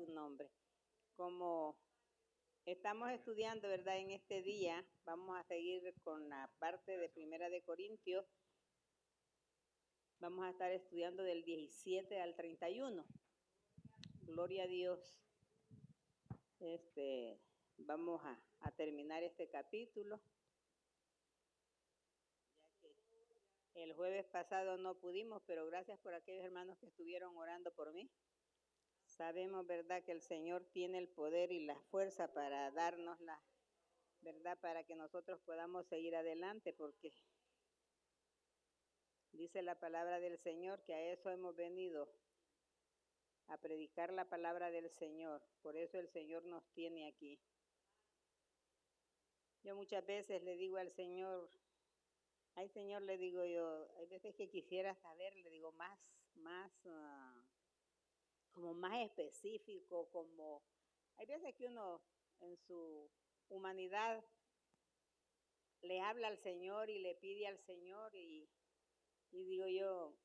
su nombre. Como estamos estudiando, ¿verdad? En este día, vamos a seguir con la parte de Primera de Corintios. Vamos a estar estudiando del 17 al 31. Gloria a Dios. Vamos a terminar este capítulo. Ya que el jueves pasado no pudimos, pero gracias por aquellos hermanos que estuvieron orando por mí. Sabemos, ¿verdad?, que el Señor tiene el poder y la fuerza para darnos la verdad, para que nosotros podamos seguir adelante, porque dice la palabra del Señor que a eso hemos venido, a predicar la palabra del Señor. Por eso el Señor nos tiene aquí. Yo muchas veces le digo al Señor, ay Señor, le digo yo, hay veces que quisiera saber, le digo como más específico, como hay veces que uno en su humanidad le habla al Señor y le pide al Señor y digo yo,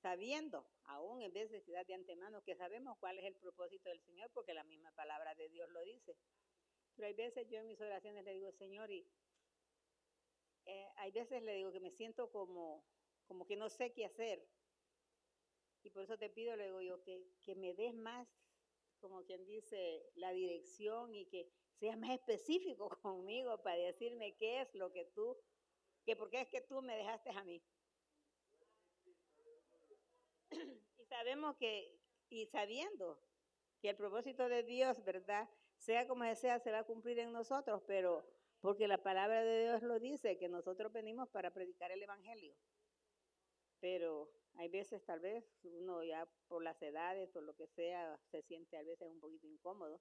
sabiendo, aún en vez de de antemano, que sabemos cuál es el propósito del Señor, porque la misma palabra de Dios lo dice. Pero hay veces yo en mis oraciones le digo, Señor, y hay veces le digo que me siento como que no sé qué hacer. Y por eso te pido, le digo yo, que me des más, como quien dice, la dirección y que seas más específico conmigo para decirme qué es lo que tú, que por qué es que tú me dejaste a mí. Y sabemos que, y sabiendo que el propósito de Dios, ¿verdad?, sea como sea, se va a cumplir en nosotros, pero porque la palabra de Dios lo dice, que nosotros venimos para predicar el Evangelio. Pero hay veces, tal vez, uno ya por las edades o lo que sea, se siente a veces un poquito incómodo.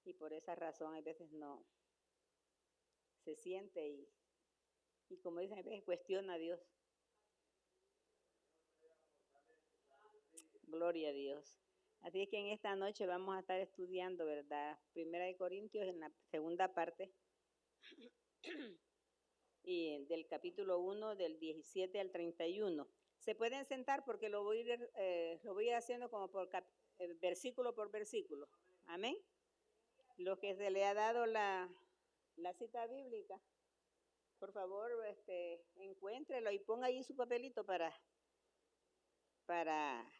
Y por esa razón, hay veces no se siente y como dicen, a veces cuestiona a Dios. Gloria a Dios. Así es que en esta noche vamos a estar estudiando, ¿verdad?, Primera de Corintios en la segunda parte y del capítulo 1, del 17 al 31. Se pueden sentar porque lo voy a ir haciendo como por versículo por versículo. Amén. Lo que se le ha dado la cita bíblica, por favor, encuéntrelo y ponga ahí su papelito para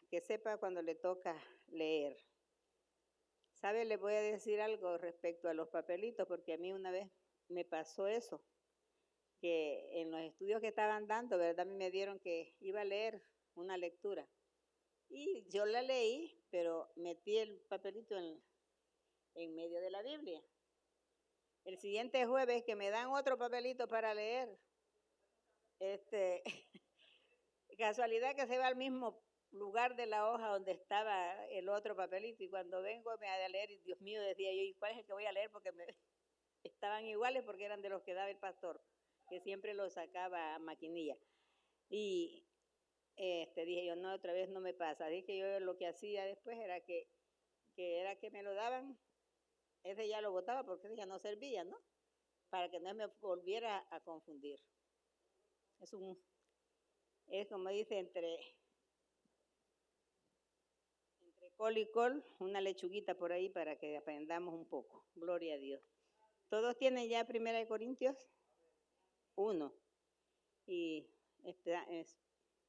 que sepa cuando le toca leer. ¿Sabe? Le voy a decir algo respecto a los papelitos, porque a mí una vez me pasó eso, que en los estudios que estaban dando, ¿verdad?, a mí me dieron que iba a leer una lectura. Y yo la leí, pero metí el papelito en medio de la Biblia. El siguiente jueves que me dan otro papelito para leer, casualidad que se va al mismo lugar de la hoja donde estaba el otro papelito, y cuando vengo me a leer, y Dios mío, decía yo, ¿y cuál es el que voy a leer? Porque estaban iguales, porque eran de los que daba el pastor, que siempre los sacaba a maquinilla. Y dije yo, no, otra vez no me pasa. Dije yo, lo que hacía después era que me lo daban, ese ya lo botaba porque ese ya no servía, ¿no? Para que no me volviera a confundir. Es como dice, entre col y col, una lechuguita por ahí para que aprendamos un poco. Gloria a Dios. ¿Todos tienen ya Primera de Corintios 1? Y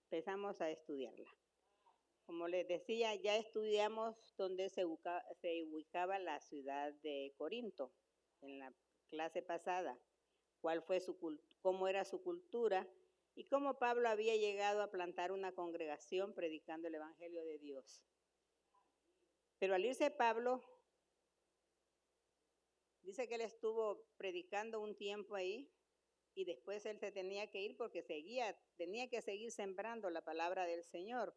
empezamos a estudiarla. Como les decía, ya estudiamos dónde se ubicaba la ciudad de Corinto en la clase pasada, cómo era su cultura y cómo Pablo había llegado a plantar una congregación predicando el Evangelio de Dios. Pero al irse Pablo, dice que él estuvo predicando un tiempo ahí y después él se tenía que ir porque tenía que seguir sembrando la palabra del Señor.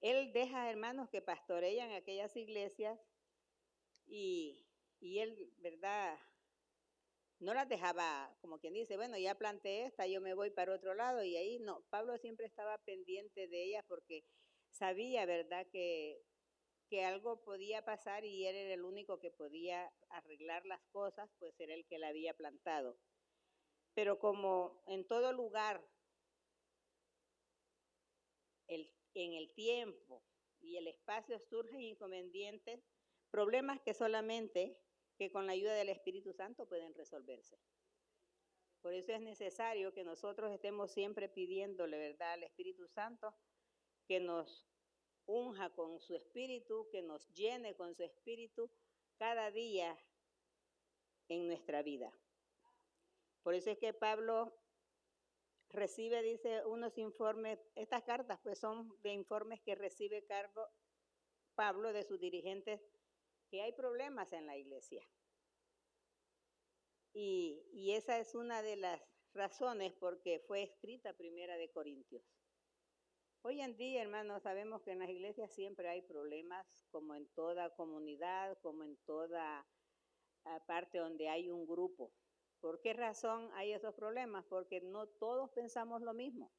Él deja hermanos que pastorean aquellas iglesias y él, ¿verdad?, no las dejaba, como quien dice, bueno, ya planté esta, yo me voy para otro lado, y ahí no. Pablo siempre estaba pendiente de ellas porque sabía, ¿verdad?, que algo podía pasar y él era el único que podía arreglar las cosas, pues era el que la había plantado. Pero como en todo lugar, en el tiempo y el espacio surgen inconvenientes, problemas que solamente que con la ayuda del Espíritu Santo pueden resolverse. Por eso es necesario que nosotros estemos siempre pidiéndole, ¿verdad?, al Espíritu Santo que nos unja con su Espíritu, que nos llene con su Espíritu cada día en nuestra vida. Por eso es que Pablo recibe, dice, unos informes, estas cartas pues son de informes que recibe Pablo de sus dirigentes, que hay problemas en la iglesia. Y esa es una de las razones por que fue escrita Primera de Corintios. Hoy en día, hermanos, sabemos que en las iglesias siempre hay problemas, como en toda comunidad, como en toda parte donde hay un grupo. ¿Por qué razón hay esos problemas? Porque no todos pensamos lo mismo.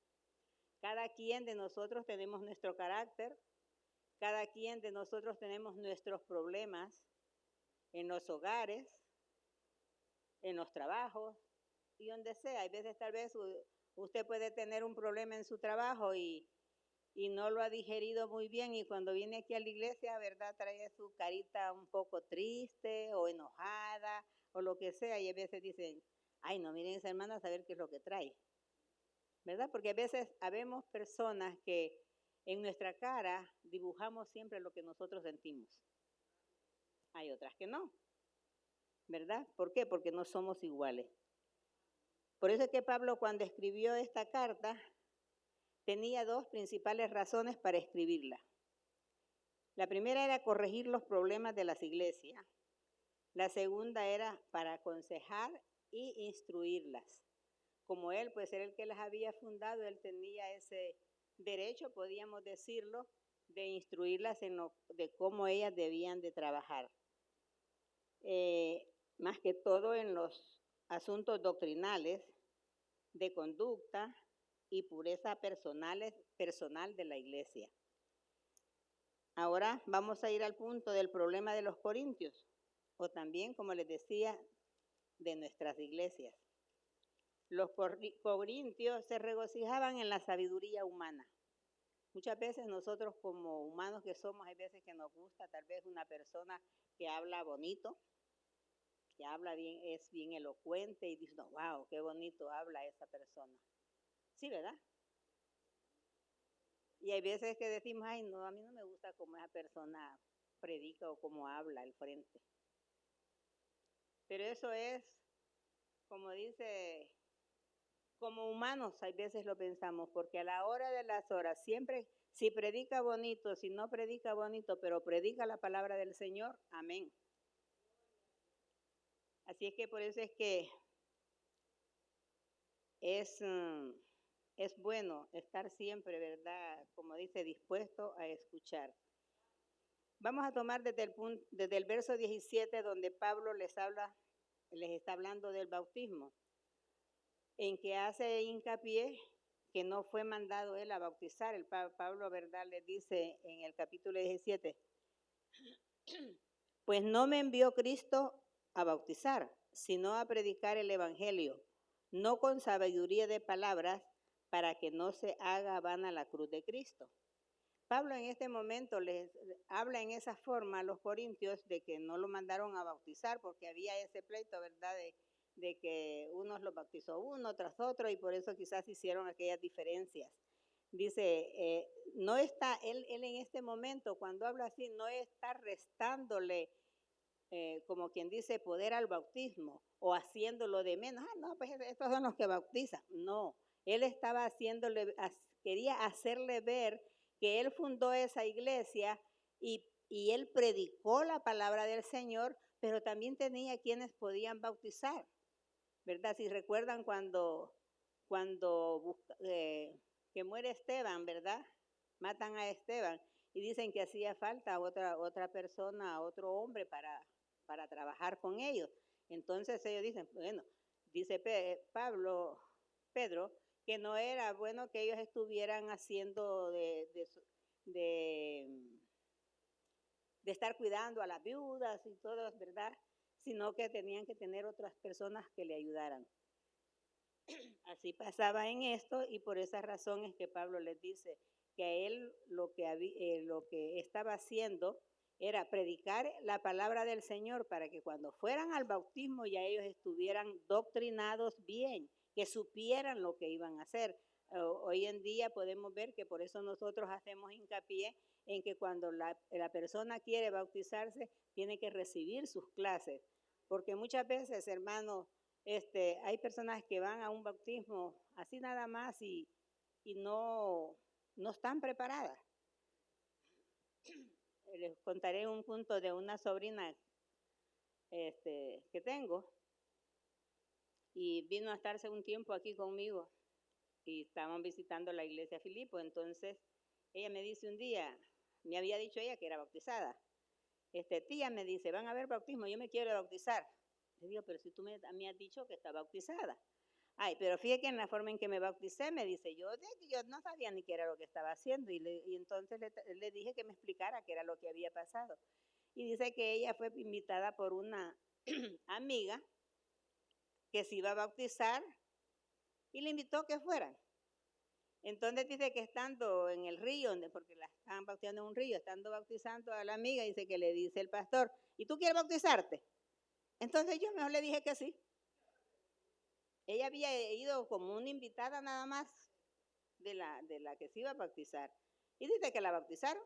Cada quien de nosotros tenemos nuestro carácter, cada quien de nosotros tenemos nuestros problemas en los hogares, en los trabajos y donde sea. Hay veces tal vez usted puede tener un problema en su trabajo y no lo ha digerido muy bien, y cuando viene aquí a la iglesia, ¿verdad?, trae su carita un poco triste o enojada o lo que sea, y a veces dicen, ay, no, miren esa hermana a saber qué es lo que trae, ¿verdad? Porque a veces habemos personas que en nuestra cara dibujamos siempre lo que nosotros sentimos. Hay otras que no, ¿verdad? ¿Por qué? Porque no somos iguales. Por eso es que Pablo, cuando escribió esta carta, tenía dos principales razones para escribirla. La primera era corregir los problemas de las iglesias. La segunda era para aconsejar y instruirlas. Como él, pues era el que las había fundado, él tenía ese derecho, podíamos decirlo, de instruirlas de cómo ellas debían de trabajar. Más que todo en los asuntos doctrinales, de conducta y pureza personal de la iglesia. Ahora vamos a ir al punto del problema de los corintios, o también, como les decía, de nuestras iglesias. Los corintios se regocijaban en la sabiduría humana. Muchas veces nosotros como humanos que somos, hay veces que nos gusta tal vez una persona que habla bonito, que habla bien, es bien elocuente, y dice, no, wow, qué bonito habla esa persona. Sí, ¿verdad? Y hay veces que decimos, ay, no, a mí no me gusta cómo esa persona predica o cómo habla al frente. Pero eso es, como dice, como humanos hay veces lo pensamos, porque a la hora de las horas, siempre, si predica bonito, si no predica bonito, pero predica la palabra del Señor, amén. Así es que por eso es que es bueno estar siempre, ¿verdad?, como dice, dispuesto a escuchar. Vamos a tomar desde el verso 17, donde Pablo les está hablando del bautismo, en que hace hincapié que no fue mandado él a bautizar. Pablo, ¿verdad?, le dice en el capítulo 17, pues no me envió Cristo a bautizar, sino a predicar el evangelio, no con sabiduría de palabras, para que no se haga vana la cruz de Cristo. Pablo en este momento les habla en esa forma a los corintios de que no lo mandaron a bautizar, porque había ese pleito, ¿verdad?, de que unos lo bautizó uno tras otro, y por eso quizás hicieron aquellas diferencias. Dice, no está, él en este momento, cuando habla así, no está restándole, como quien dice, poder al bautismo, o haciéndolo de menos. No, pues estos son los que bautizan. No, él estaba quería hacerle ver que él fundó esa iglesia y él predicó la palabra del Señor, pero también tenía quienes podían bautizar, ¿verdad? Si recuerdan cuando que muere Esteban, ¿verdad? Matan a Esteban y dicen que hacía falta otra persona, otro hombre para trabajar con ellos. Entonces ellos dicen, bueno, dice Pedro, que no era bueno que ellos estuvieran haciendo de estar cuidando a las viudas y todo, ¿verdad?, sino que tenían que tener otras personas que le ayudaran. Así pasaba en esto, y por esa razón es que Pablo les dice, que él lo que estaba haciendo era predicar la palabra del Señor para que cuando fueran al bautismo ya ellos estuvieran doctrinados bien, que supieran lo que iban a hacer. Hoy en día podemos ver que por eso nosotros hacemos hincapié en que cuando la persona quiere bautizarse, tiene que recibir sus clases. Porque muchas veces, hermanos, hay personas que van a un bautismo así nada más y no están preparadas. Les contaré un punto de una sobrina que tengo y vino a estarse un tiempo aquí conmigo y estaban visitando la iglesia Filipo. Entonces ella me dice un día, me había dicho ella que era bautizada. Tía me dice, van a haber bautismo, yo me quiero bautizar. Le digo, pero si tú me has dicho que está bautizada. Ay, pero fíjate que en la forma en que me bauticé, me dice, yo no sabía ni qué era lo que estaba haciendo. Y entonces le dije que me explicara qué era lo que había pasado. Y dice que ella fue invitada por una amiga que se iba a bautizar y le invitó que fueran. Entonces dice que estando en el río, porque la estaban bautizando en un río, estando bautizando a la amiga, dice que le dice el pastor, ¿y tú quieres bautizarte? Entonces yo mejor le dije que sí. Ella había ido como una invitada nada más de la que se iba a bautizar. Y dice que la bautizaron.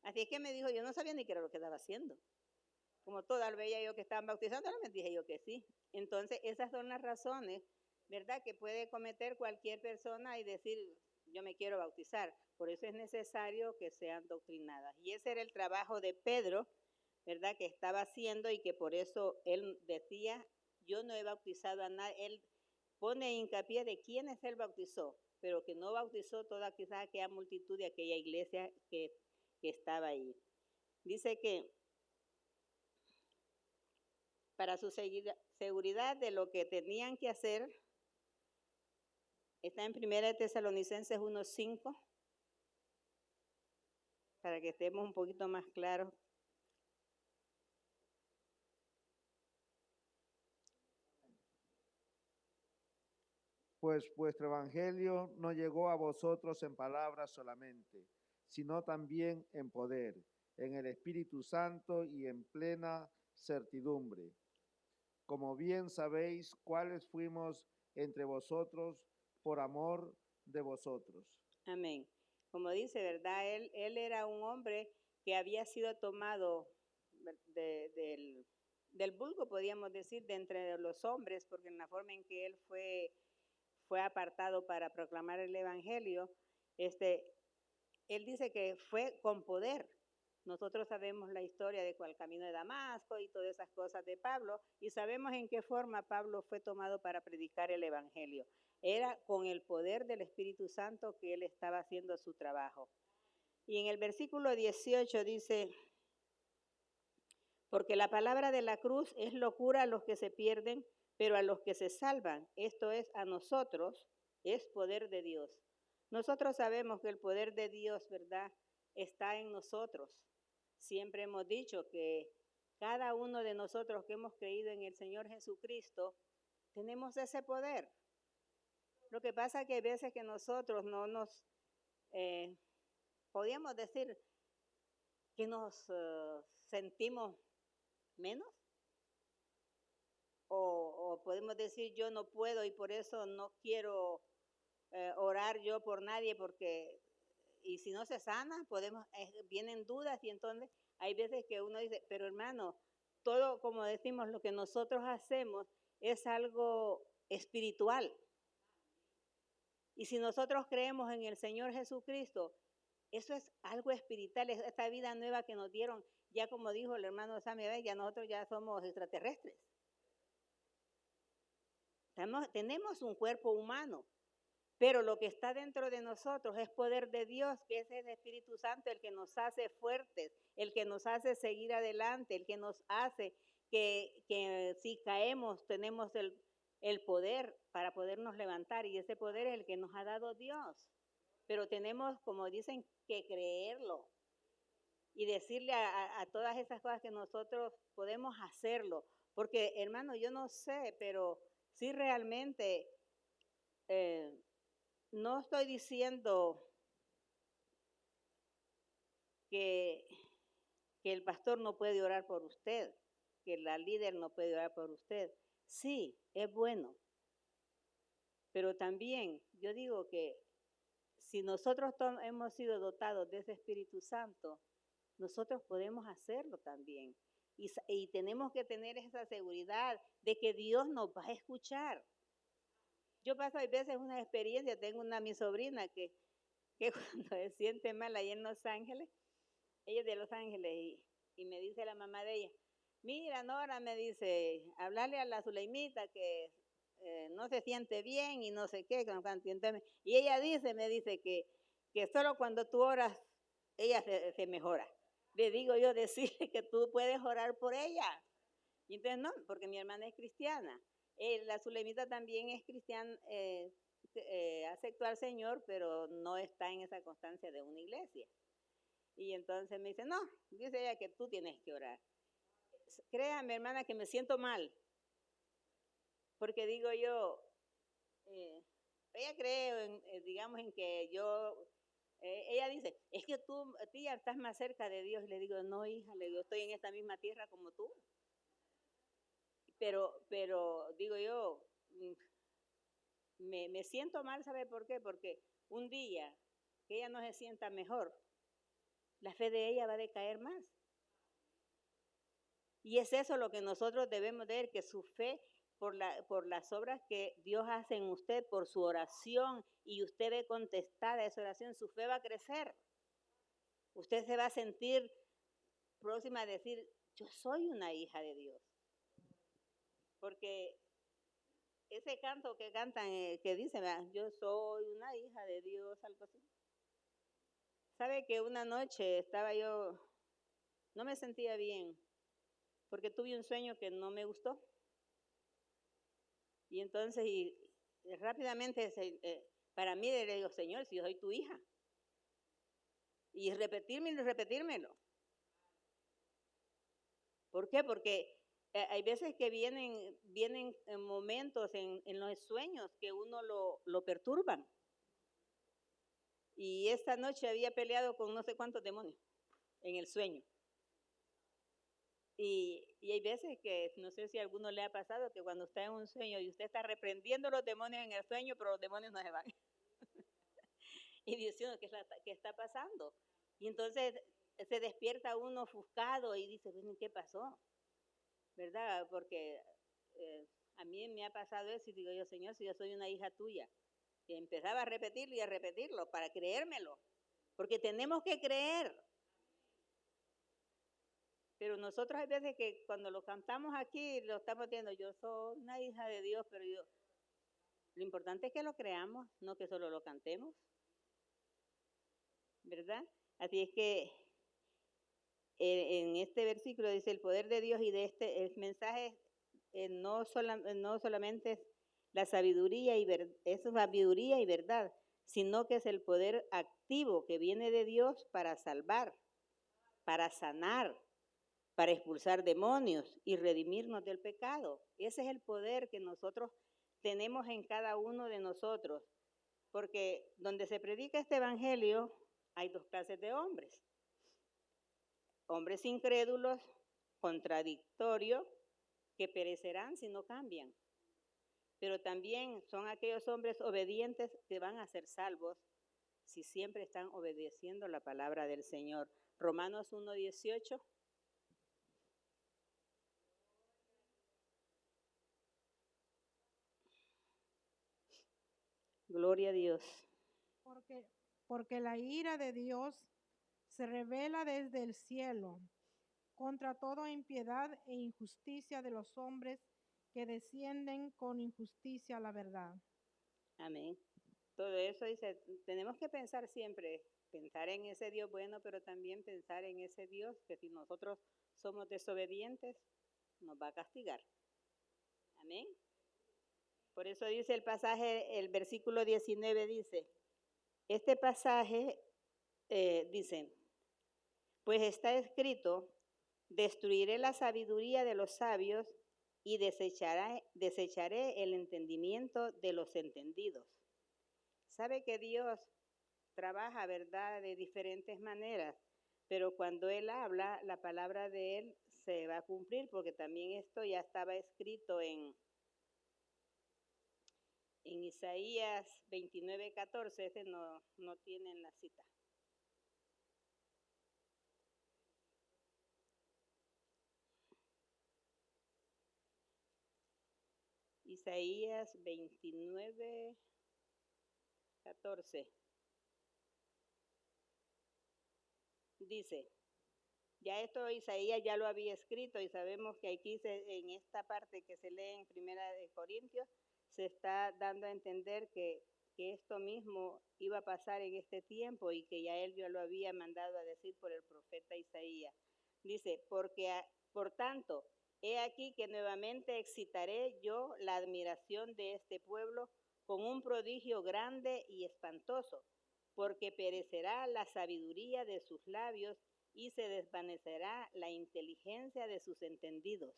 Así es que me dijo, yo no sabía ni qué era lo que estaba haciendo. Como todas veía yo que estaban bautizando, me dije yo que sí. Entonces esas son las razones, ¿verdad?, que puede cometer cualquier persona y decir, yo me quiero bautizar. Por eso es necesario que sean doctrinadas. Y ese era el trabajo de Pedro, ¿verdad?, que estaba haciendo y que por eso él decía, yo no he bautizado a nadie. Él pone hincapié de quiénes él bautizó, pero que no bautizó toda quizás aquella multitud de aquella iglesia que estaba ahí. Dice que para su seguridad de lo que tenían que hacer, está en 1 Tesalonicenses 1:5, para que estemos un poquito más claros. Pues vuestro evangelio no llegó a vosotros en palabras solamente, sino también en poder, en el Espíritu Santo y en plena certidumbre. Como bien sabéis, cuáles fuimos entre vosotros por amor de vosotros. Amén. Como dice, ¿verdad? Él era un hombre que había sido tomado del vulgo, podríamos decir, de entre los hombres, porque en la forma en que él fue apartado para proclamar el evangelio, él dice que fue con poder. Nosotros sabemos la historia de cuál camino de Damasco y todas esas cosas de Pablo, y sabemos en qué forma Pablo fue tomado para predicar el evangelio. Era con el poder del Espíritu Santo que él estaba haciendo su trabajo. Y en el versículo 18 dice, porque la palabra de la cruz es locura a los que se pierden, pero a los que se salvan, esto es, a nosotros, es poder de Dios. Nosotros sabemos que el poder de Dios, ¿verdad?, está en nosotros. Siempre hemos dicho que cada uno de nosotros que hemos creído en el Señor Jesucristo, tenemos ese poder. Lo que pasa es que hay veces que nosotros no nos, podríamos decir que nos sentimos menos, o podemos decir yo no puedo y por eso no quiero orar yo por nadie, porque y si no se sana, vienen dudas, y entonces hay veces que uno dice, pero hermano, todo, como decimos, lo que nosotros hacemos es algo espiritual. Y si nosotros creemos en el Señor Jesucristo, eso es algo espiritual, es esta vida nueva que nos dieron, ya como dijo el hermano Sammy, ya nosotros ya somos extraterrestres. Tenemos un cuerpo humano, pero lo que está dentro de nosotros es poder de Dios, que es el Espíritu Santo, el que nos hace fuertes, el que nos hace seguir adelante, el que nos hace que si caemos tenemos el poder para podernos levantar, y ese poder es el que nos ha dado Dios. Pero tenemos, como dicen, que creerlo y decirle a todas esas cosas que nosotros podemos hacerlo. Porque, hermano, yo no sé, pero sí realmente no estoy diciendo que, que el pastor no puede orar por usted, que la líder no puede orar por usted. Sí, es bueno. Pero también yo digo que si nosotros hemos sido dotados de ese Espíritu Santo, nosotros podemos hacerlo también. Y tenemos que tener esa seguridad de que Dios nos va a escuchar. Yo paso a veces una experiencia, tengo mi sobrina que cuando se siente mal ahí en Los Ángeles, ella es de Los Ángeles, y me dice la mamá de ella, mira Nora, me dice, hablarle a la Zuleimita que no se siente bien y no sé qué, y ella me dice que solo cuando tú oras, ella se mejora. Le digo yo, decirle que tú puedes orar por ella. Y entonces no, porque mi hermana es cristiana. La Zuleimita también es cristiana, aceptó al Señor, pero no está en esa constancia de una iglesia. Y entonces me dice, no, dice ella que tú tienes que orar. Créame, hermana, que me siento mal. Porque digo yo, ella cree, digamos, en que yo, ella dice, es que tú, tía, estás más cerca de Dios. Y le digo, no, hija, le digo, estoy en esta misma tierra como tú. Pero digo yo, me siento mal, ¿sabe por qué? Porque un día que ella no se sienta mejor, la fe de ella va a decaer más. Y es eso lo que nosotros debemos de ver, que su fe por las obras que Dios hace en usted, por su oración, y usted ve contestada esa oración, su fe va a crecer. Usted se va a sentir próxima a decir, yo soy una hija de Dios. Porque ese canto que cantan, que dice, yo soy una hija de Dios, algo así. ¿Sabe que una noche estaba yo, no me sentía bien, porque tuve un sueño que no me gustó? Y entonces, rápidamente, para mí le digo, Señor, si yo soy tu hija. Y repetírmelo. ¿Por qué? Porque hay veces que vienen momentos en los sueños que uno lo perturban. Y esta noche había peleado con no sé cuántos demonios en el sueño. Y hay veces que, no sé si a alguno le ha pasado, que cuando está en un sueño y usted está reprendiendo los demonios en el sueño, pero los demonios no se van. Y dice, ¿qué está pasando? Y entonces se despierta uno ofuscado y dice, bueno, ¿qué pasó? ¿Verdad? Porque a mí me ha pasado eso y digo yo, Señor, si yo soy una hija tuya. Y empezaba a repetirlo y a repetirlo para creérmelo. Porque tenemos que creer. Pero nosotros hay veces que cuando lo cantamos aquí, lo estamos diciendo, yo soy una hija de Dios, pero lo importante es que lo creamos, no que solo lo cantemos. ¿Verdad? Así es que en este versículo dice el poder de Dios, y de el mensaje no solamente es la sabiduría es sabiduría y verdad, sino que es el poder activo que viene de Dios para salvar, para sanar, para expulsar demonios y redimirnos del pecado. Ese es el poder que nosotros tenemos en cada uno de nosotros, porque donde se predica este evangelio hay dos clases de hombres. Hombres incrédulos, contradictorios, que perecerán si no cambian. Pero también son aquellos hombres obedientes que van a ser salvos si siempre están obedeciendo la palabra del Señor. Romanos 1:18. Gloria a Dios. Porque la ira de Dios se revela desde el cielo contra toda impiedad e injusticia de los hombres que descienden con injusticia a la verdad. Amén. Todo eso dice, tenemos que pensar siempre, pensar en ese Dios bueno, pero también pensar en ese Dios que si nosotros somos desobedientes, nos va a castigar. Amén. Por eso dice el pasaje, el versículo 19 dice, este pasaje dice, pues está escrito, destruiré la sabiduría de los sabios y desecharé el entendimiento de los entendidos. Sabe que Dios trabaja, ¿verdad?, de diferentes maneras. Pero cuando él habla, la palabra de él se va a cumplir, porque también esto ya estaba escrito en Isaías 29:14, ese no tiene en la cita. Isaías 29:14. Dice, ya esto Isaías ya lo había escrito y sabemos que aquí en esta parte que se lee en Primera de Corintios se está dando a entender que esto mismo iba a pasar en este tiempo y que ya él ya lo había mandado a decir por el profeta Isaías. Dice, por tanto, he aquí que nuevamente excitaré yo la admiración de este pueblo con un prodigio grande y espantoso, porque perecerá la sabiduría de sus labios y se desvanecerá la inteligencia de sus entendidos.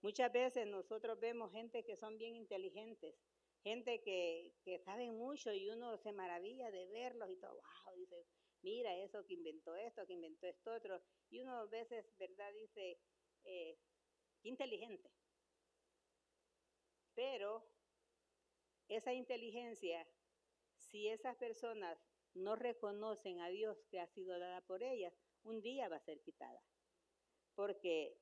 Muchas veces nosotros vemos gente que son bien inteligentes, gente que saben mucho y uno se maravilla de verlos y todo, wow, dice, mira eso que inventó esto otro. Y uno a veces, ¿verdad? Dice, qué inteligente. Pero esa inteligencia, si esas personas no reconocen a Dios que ha sido dada por ellas, un día va a ser quitada. Porque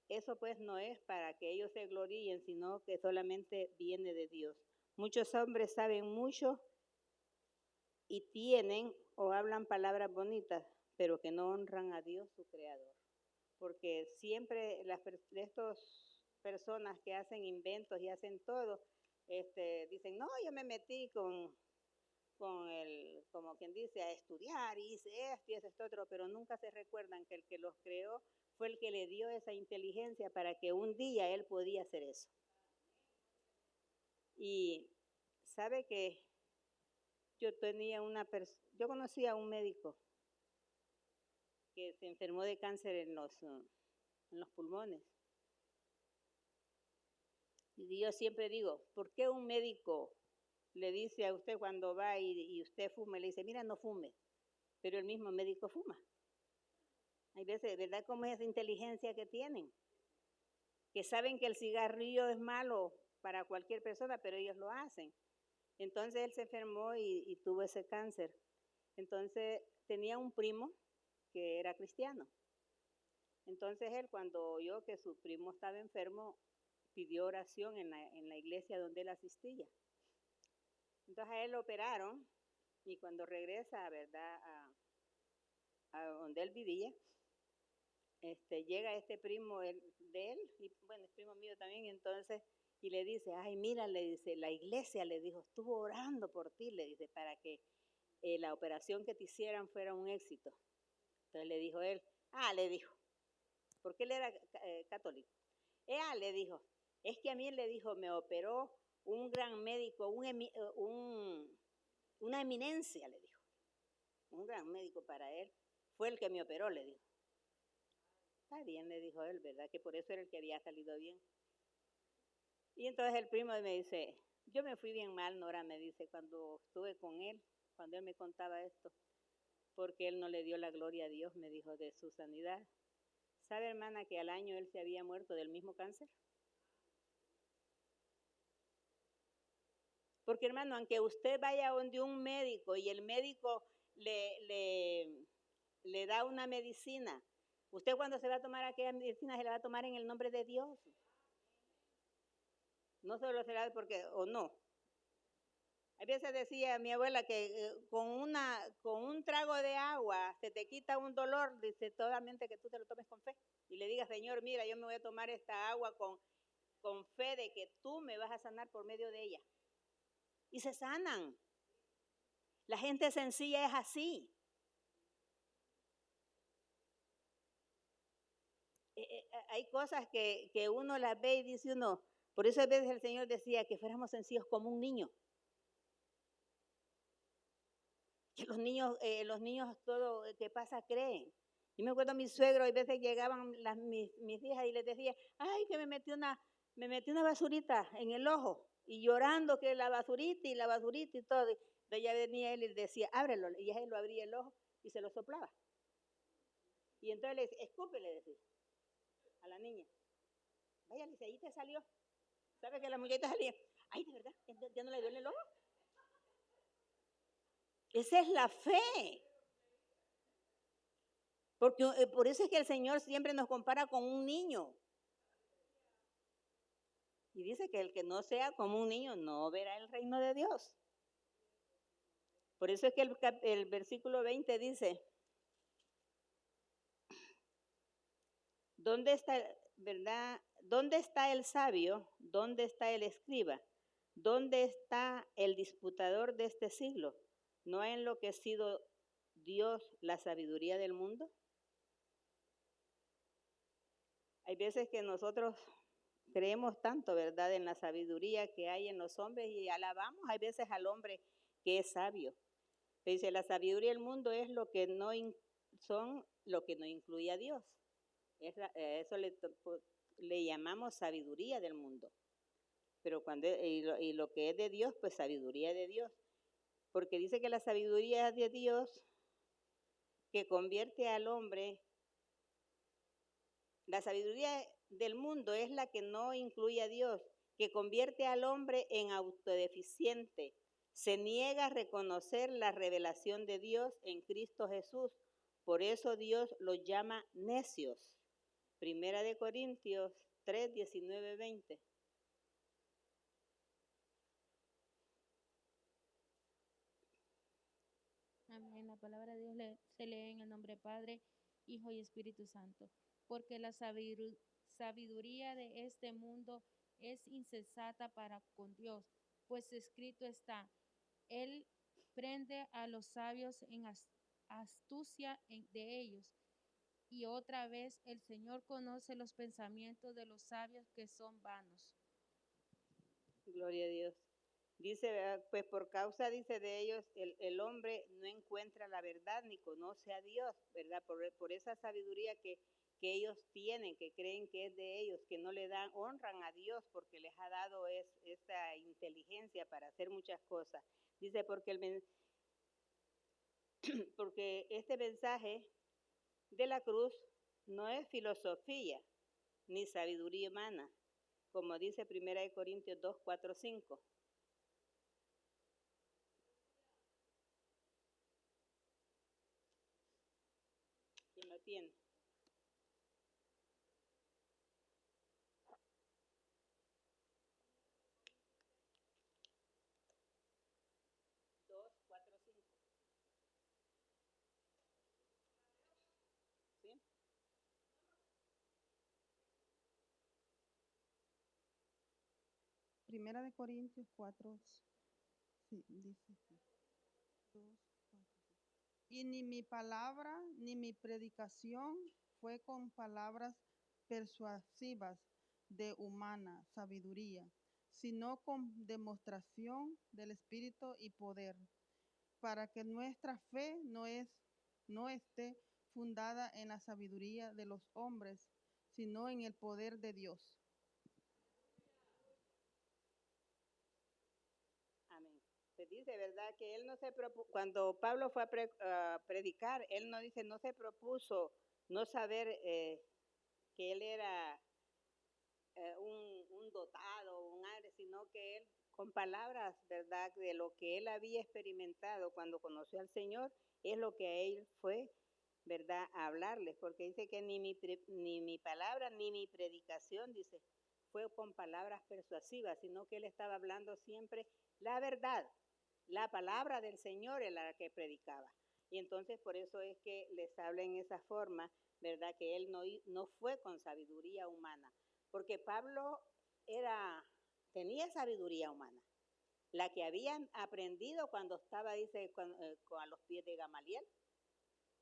eso pues no es para que ellos se gloríen, sino que solamente viene de Dios. Muchos hombres saben mucho y tienen o hablan palabras bonitas, pero que no honran a Dios, su creador. Porque siempre estas personas que hacen inventos y hacen todo, dicen, no, yo me metí como quien dice, a estudiar, y hice esto y esto otro, pero nunca se recuerdan que el que los creó fue el que le dio esa inteligencia para que un día él podía hacer eso. Y sabe que yo conocí a un médico que se enfermó de cáncer en los pulmones. Y yo siempre digo, ¿por qué un médico le dice a usted cuando va y usted fuma, le dice, mira, no fume, pero el mismo médico fuma? Hay veces, ¿verdad? Como esa inteligencia que tienen, que saben que el cigarrillo es malo para cualquier persona, pero ellos lo hacen. Entonces él se enfermó y tuvo ese cáncer. Entonces tenía un primo que era cristiano. Entonces él, cuando oyó que su primo estaba enfermo, pidió oración en la iglesia donde él asistía. Entonces a él lo operaron y cuando regresa, ¿verdad?, a donde él vivía, llega este primo de él, y bueno, es primo mío también, entonces, y le dice, ay, mira, le dice, la iglesia, le dijo, estuvo orando por ti, le dice, para que la operación que te hicieran fuera un éxito. Entonces le dijo él, le dijo, porque él era católico. Le dijo, es que a mí, le dijo, me operó un gran médico, una eminencia, le dijo, un gran médico para él, fue el que me operó, le dijo. Está bien, le dijo él, ¿verdad? Que por eso era el que había salido bien. Y entonces el primo me dice, yo me fui bien mal, Nora, me dice, cuando estuve con él, cuando él me contaba esto, porque él no le dio la gloria a Dios, me dijo, de su sanidad. ¿Sabe, hermana, que al año él se había muerto del mismo cáncer? Porque, hermano, aunque usted vaya donde un médico y el médico le da una medicina, usted cuando se va a tomar aquella medicina se la va a tomar en el nombre de Dios. No solo será porque, o no. A veces decía mi abuela que con un trago de agua se te quita un dolor, dice, solamente que tú te lo tomes con fe. Y le digas, Señor, mira, yo me voy a tomar esta agua con fe de que tú me vas a sanar por medio de ella. Y se sanan. La gente sencilla es así. Hay cosas que uno las ve y dice uno, por eso a veces el Señor decía que fuéramos sencillos como un niño. Que los niños todo que pasa creen. Yo me acuerdo a mi suegro, a veces llegaban mis hijas y les decía, ay, que me metí una basurita en el ojo, y llorando que la basurita y todo. Entonces ya venía él y decía, ábrelo, y él lo abría el ojo y se lo soplaba. Y entonces le dice, escupe, le decía a la niña. Vaya, le dice, ahí te salió. ¿Sabe que la muñeca salía? Ay, de verdad, ya no le duele el ojo. Esa es la fe. Porque por eso es que el Señor siempre nos compara con un niño. Y dice que el que no sea como un niño no verá el reino de Dios. Por eso es que el versículo 20 dice, ¿dónde está, verdad? ¿Dónde está el sabio? ¿Dónde está el escriba? ¿Dónde está el disputador de este siglo? ¿No ha enloquecido Dios la sabiduría del mundo? Hay veces que nosotros creemos tanto, ¿verdad?, en la sabiduría que hay en los hombres y alabamos hay veces al hombre que es sabio. Dice, la sabiduría del mundo es lo que no lo que no incluye a Dios. Eso le llamamos sabiduría del mundo. Pero y lo que es de Dios, pues sabiduría de Dios. Porque dice que la sabiduría de Dios que convierte al hombre, la sabiduría del mundo es la que no incluye a Dios, que convierte al hombre en autodeficiente. Se niega a reconocer la revelación de Dios en Cristo Jesús. Por eso Dios los llama necios. Primera de Corintios 3, 19, 20. Amén. La palabra de Dios se lee en el nombre Padre, Hijo y Espíritu Santo. Porque la sabiduría de este mundo es insensata para con Dios, pues escrito está, Él prende a los sabios en astucia de ellos. Y otra vez, el Señor conoce los pensamientos de los sabios que son vanos. Gloria a Dios. Dice, pues por causa, dice, de ellos, el hombre no encuentra la verdad ni conoce a Dios, ¿verdad? Por esa sabiduría que ellos tienen, que creen que es de ellos, que no le honran a Dios porque les ha dado esta inteligencia para hacer muchas cosas. Dice, porque este mensaje de la cruz no es filosofía ni sabiduría humana, como dice 1 Corintios 2, 4, 5. ¿Quién lo tiene? ¿Sí? Primera de Corintios 4, sí, dice aquí, 2, 4. Y ni mi palabra ni mi predicación fue con palabras persuasivas de humana sabiduría, sino con demostración del Espíritu y poder, para que nuestra fe no esté fundada en la sabiduría de los hombres, sino en el poder de Dios. Amén. Se dice, ¿verdad? Que él no se propuso, cuando Pablo fue a predicar, él no se propuso no saber que él era un dotado, un aire, sino que él, con palabras, ¿verdad? De lo que él había experimentado cuando conoció al Señor, es lo que a él fue, ¿verdad? A hablarles, porque dice que ni mi palabra ni mi predicación, dice, fue con palabras persuasivas, sino que él estaba hablando siempre la verdad. La palabra del Señor es la que predicaba. Y entonces por eso es que les habla en esa forma, ¿verdad? Que él no fue con sabiduría humana, porque Pablo tenía sabiduría humana, la que habían aprendido cuando estaba, dice, a los pies de Gamaliel.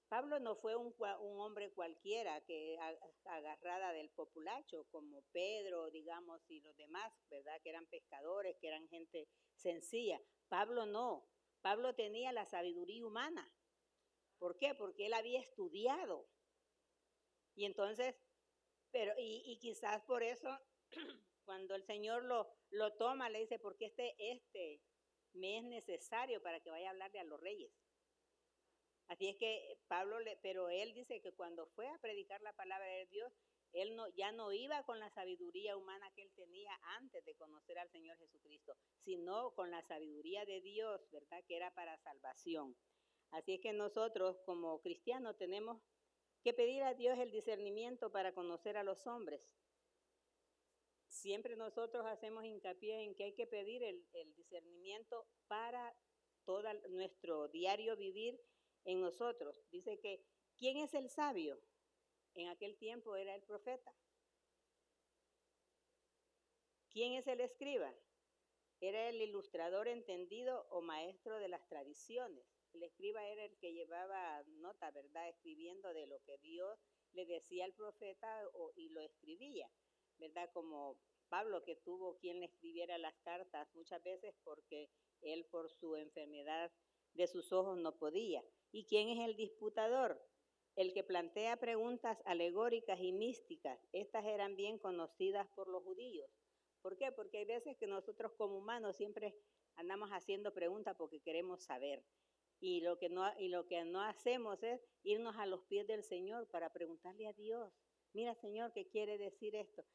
Pablo no fue un hombre cualquiera que agarrada del populacho, como Pedro, digamos, y los demás, ¿verdad? Que eran pescadores, que eran gente sencilla. Pablo no. Pablo tenía la sabiduría humana. ¿Por qué? Porque él había estudiado. Y entonces, y quizás por eso, cuando el Señor lo toma, le dice, porque este me es necesario para que vaya a hablarle a los reyes. Así es que pero él dice que cuando fue a predicar la palabra de Dios, él ya no iba con la sabiduría humana que él tenía antes de conocer al Señor Jesucristo, sino con la sabiduría de Dios, ¿verdad? Que era para salvación. Así es que nosotros como cristianos tenemos que pedir a Dios el discernimiento para conocer a los hombres. Siempre nosotros hacemos hincapié en que hay que pedir el discernimiento para todo nuestro diario vivir en nosotros. Dice que, ¿quién es el sabio? En aquel tiempo era el profeta. ¿Quién es el escriba? Era el ilustrador entendido o maestro de las tradiciones. El escriba era el que llevaba nota, ¿verdad? Escribiendo de lo que Dios le decía al profeta y lo escribía, ¿verdad? Como Pablo, que tuvo quien le escribiera las cartas muchas veces porque él por su enfermedad de sus ojos no podía. ¿Y quién es el disputador? El que plantea preguntas alegóricas y místicas. Estas eran bien conocidas por los judíos. ¿Por qué? Porque hay veces que nosotros como humanos siempre andamos haciendo preguntas porque queremos saber. Y lo que no hacemos es irnos a los pies del Señor para preguntarle a Dios. Mira, Señor, ¿qué quiere decir esto?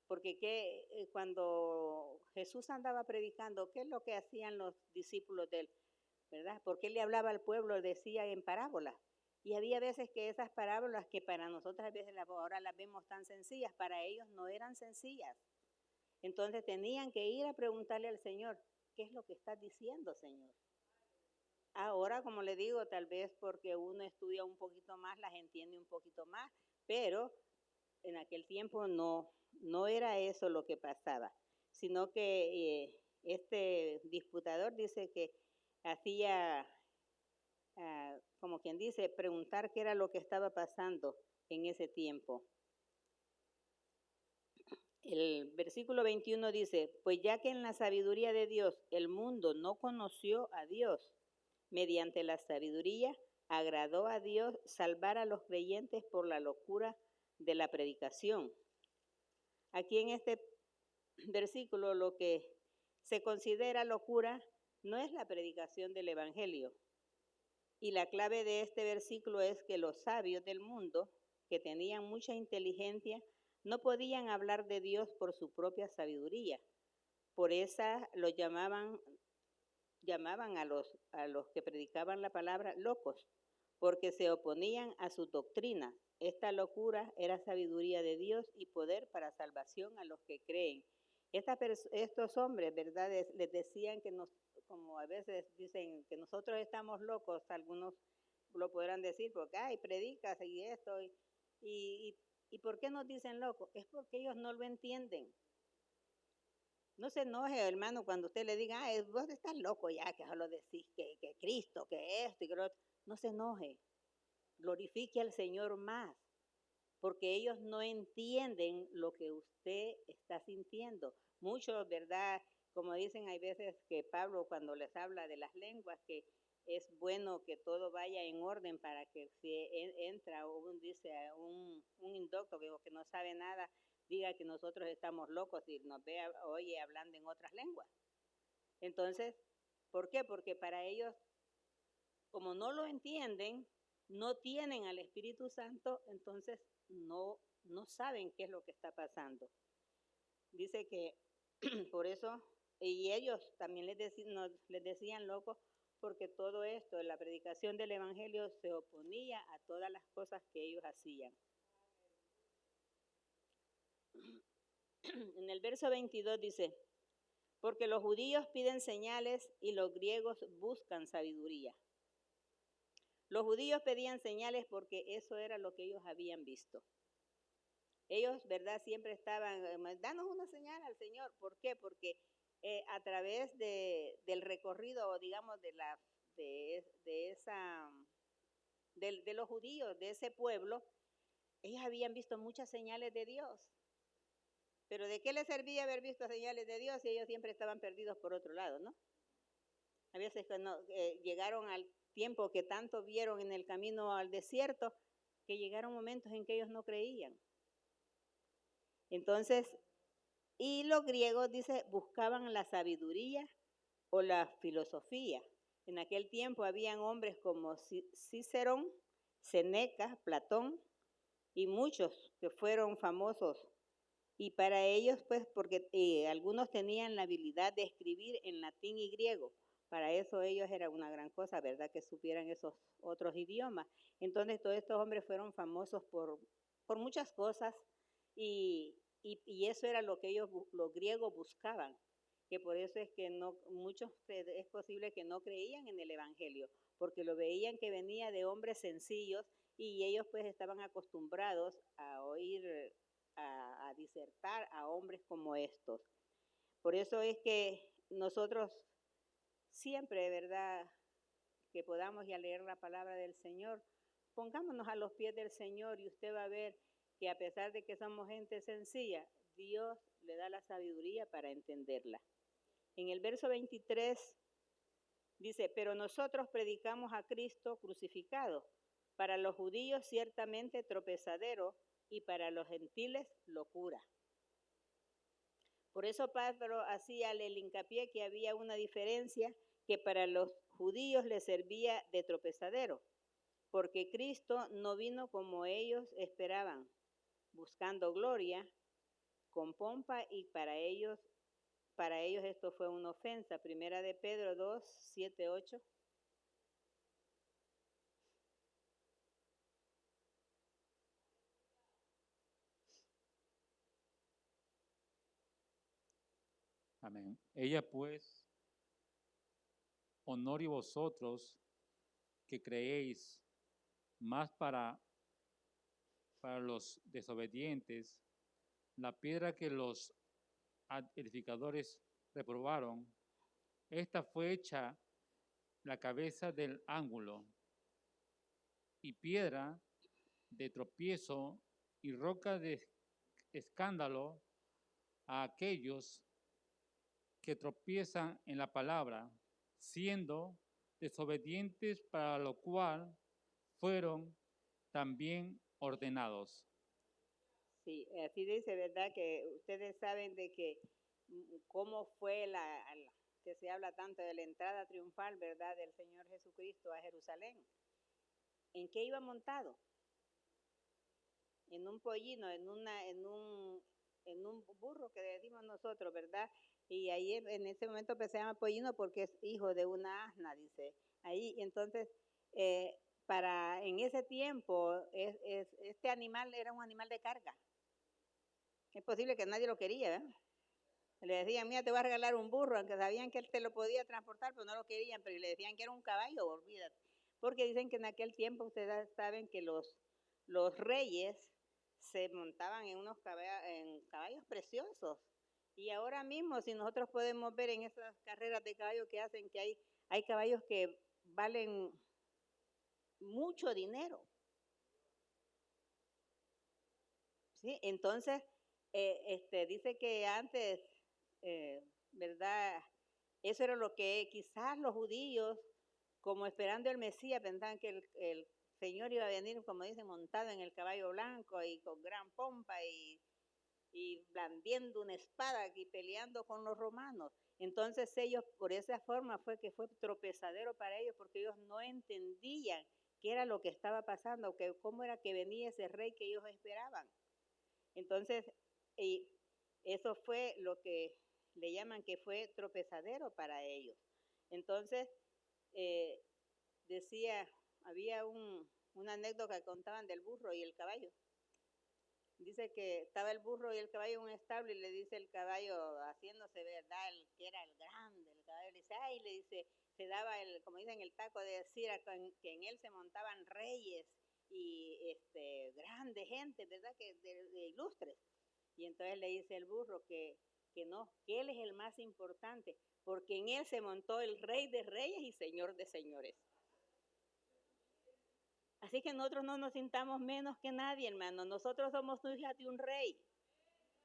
Porque cuando Jesús andaba predicando, ¿qué es lo que hacían los discípulos de él? ¿Verdad? Porque él le hablaba al pueblo, decía en parábolas. Y había veces que esas parábolas que para nosotras a veces ahora las vemos tan sencillas, para ellos no eran sencillas. Entonces tenían que ir a preguntarle al Señor, ¿qué es lo que estás diciendo, Señor? Ahora, como le digo, tal vez porque uno estudia un poquito más, las entiende un poquito más, pero en aquel tiempo no era eso lo que pasaba, sino que este disputador dice que hacía, como quien dice, preguntar qué era lo que estaba pasando en ese tiempo. El versículo 21 dice, pues ya que en la sabiduría de Dios el mundo no conoció a Dios, mediante la sabiduría agradó a Dios salvar a los creyentes por la locura de la predicación. Aquí en este versículo lo que se considera locura no es la predicación del Evangelio. Y la clave de este versículo es que los sabios del mundo, que tenían mucha inteligencia, no podían hablar de Dios por su propia sabiduría. Por esa lo llamaban a los que predicaban la palabra locos, porque se oponían a su doctrina. Esta locura era sabiduría de Dios y poder para salvación a los que creen. Estos hombres, ¿verdad? Les decían que como a veces dicen que nosotros estamos locos, algunos lo podrán decir porque, predicas y esto, ¿y por qué nos dicen locos? Es porque ellos no lo entienden. No se enoje, hermano, cuando usted le diga, vos estás loco ya, que solo decís que Cristo, que esto y que lo otro. No se enoje, glorifique al Señor más, porque ellos no entienden lo que usted está sintiendo. Muchos, ¿verdad? Como dicen, hay veces que Pablo cuando les habla de las lenguas, que es bueno que todo vaya en orden para que si entra un indocto que no sabe nada, diga que nosotros estamos locos y nos oye hablando en otras lenguas. Entonces, ¿por qué? Porque para ellos, como no lo entienden, no tienen al Espíritu Santo, entonces no saben qué es lo que está pasando. Dice que por eso, y ellos también les decían locos, porque todo esto, la predicación del Evangelio, se oponía a todas las cosas que ellos hacían. En el verso 22 dice, porque los judíos piden señales y los griegos buscan sabiduría. Los judíos pedían señales porque eso era lo que ellos habían visto. Ellos, ¿verdad? Siempre estaban, danos una señal al Señor. ¿Por qué? Porque a través del recorrido, digamos, de los judíos, de ese pueblo, ellos habían visto muchas señales de Dios. Pero ¿de qué les servía haber visto señales de Dios si ellos siempre estaban perdidos por otro lado, no? A veces cuando llegaron al tiempo que tanto vieron en el camino al desierto, que llegaron momentos en que ellos no creían. Entonces, y los griegos, dice, buscaban la sabiduría o la filosofía. En aquel tiempo habían hombres como Cicerón, Seneca, Platón y muchos que fueron famosos. Y para ellos, pues, porque algunos tenían la habilidad de escribir en latín y griego. Para eso ellos era una gran cosa, ¿verdad? Que supieran esos otros idiomas. Entonces todos estos hombres fueron famosos por muchas cosas y eso era lo que ellos, los griegos, buscaban. Que por eso es que no, muchos es posible que no creían en el Evangelio, porque lo veían que venía de hombres sencillos y ellos pues estaban acostumbrados a oír, a disertar a hombres como estos. Por eso es que nosotros siempre, ¿verdad?, que podamos ya leer la palabra del Señor, pongámonos a los pies del Señor y usted va a ver que a pesar de que somos gente sencilla, Dios le da la sabiduría para entenderla. En el verso 23 dice, pero nosotros predicamos a Cristo crucificado, para los judíos ciertamente tropezadero y para los gentiles locura. Por eso Pablo hacía el hincapié que había una diferencia, que para los judíos les servía de tropezadero, porque Cristo no vino como ellos esperaban, buscando gloria, con pompa, y para ellos esto fue una ofensa. Primera de Pedro 2, 7, 8. Amén. Ella pues, honor y vosotros que creéis, más para los desobedientes, la piedra que los edificadores reprobaron, esta fue hecha la cabeza del ángulo, y piedra de tropiezo y roca de escándalo a aquellos que tropiezan en la palabra, siendo desobedientes, para lo cual fueron también ordenados. Sí, así dice, ¿verdad? Que ustedes saben de que cómo fue que se habla tanto de la entrada triunfal, ¿verdad?, del Señor Jesucristo a Jerusalén. ¿En qué iba montado? En un pollino, en un burro que decimos nosotros, ¿verdad? Y ahí en ese momento pues, se llama pollino porque es hijo de una asna, dice. Ahí, entonces, en ese tiempo, este animal era un animal de carga. Es posible que nadie lo quería, ¿eh? Le decían, mira, te voy a regalar un burro, aunque sabían que él te lo podía transportar, pero no lo querían, pero le decían que era un caballo, olvídate. Porque dicen que en aquel tiempo, ustedes saben que los reyes se montaban en caballos preciosos. Y ahora mismo, si nosotros podemos ver en esas carreras de caballos que hacen, que hay caballos que valen mucho dinero. ¿Sí? Entonces, dice que antes, ¿verdad? Eso era lo que quizás los judíos, como esperando el Mesías, pensaban que el Señor iba a venir, como dice, montado en el caballo blanco y con gran pompa y blandiendo una espada y peleando con los romanos. Entonces ellos, por esa forma fue tropezadero para ellos, porque ellos no entendían qué era lo que estaba pasando, cómo era que venía ese rey que ellos esperaban. Entonces, y eso fue lo que le llaman que fue tropezadero para ellos. Entonces, había una anécdota que contaban del burro y el caballo. Dice que estaba el burro y el caballo en un establo y le dice el caballo, haciéndose, ¿verdad?, que era el grande, el caballo le dice, ay, le dice, se daba como dicen, el taco de decir que en él se montaban reyes y grande gente, ¿verdad?, que de ilustres. Y entonces le dice el burro que no, que él es el más importante, porque en él se montó el rey de reyes y señor de señores. Así que nosotros no nos sintamos menos que nadie, hermano. Nosotros somos hijas de un rey.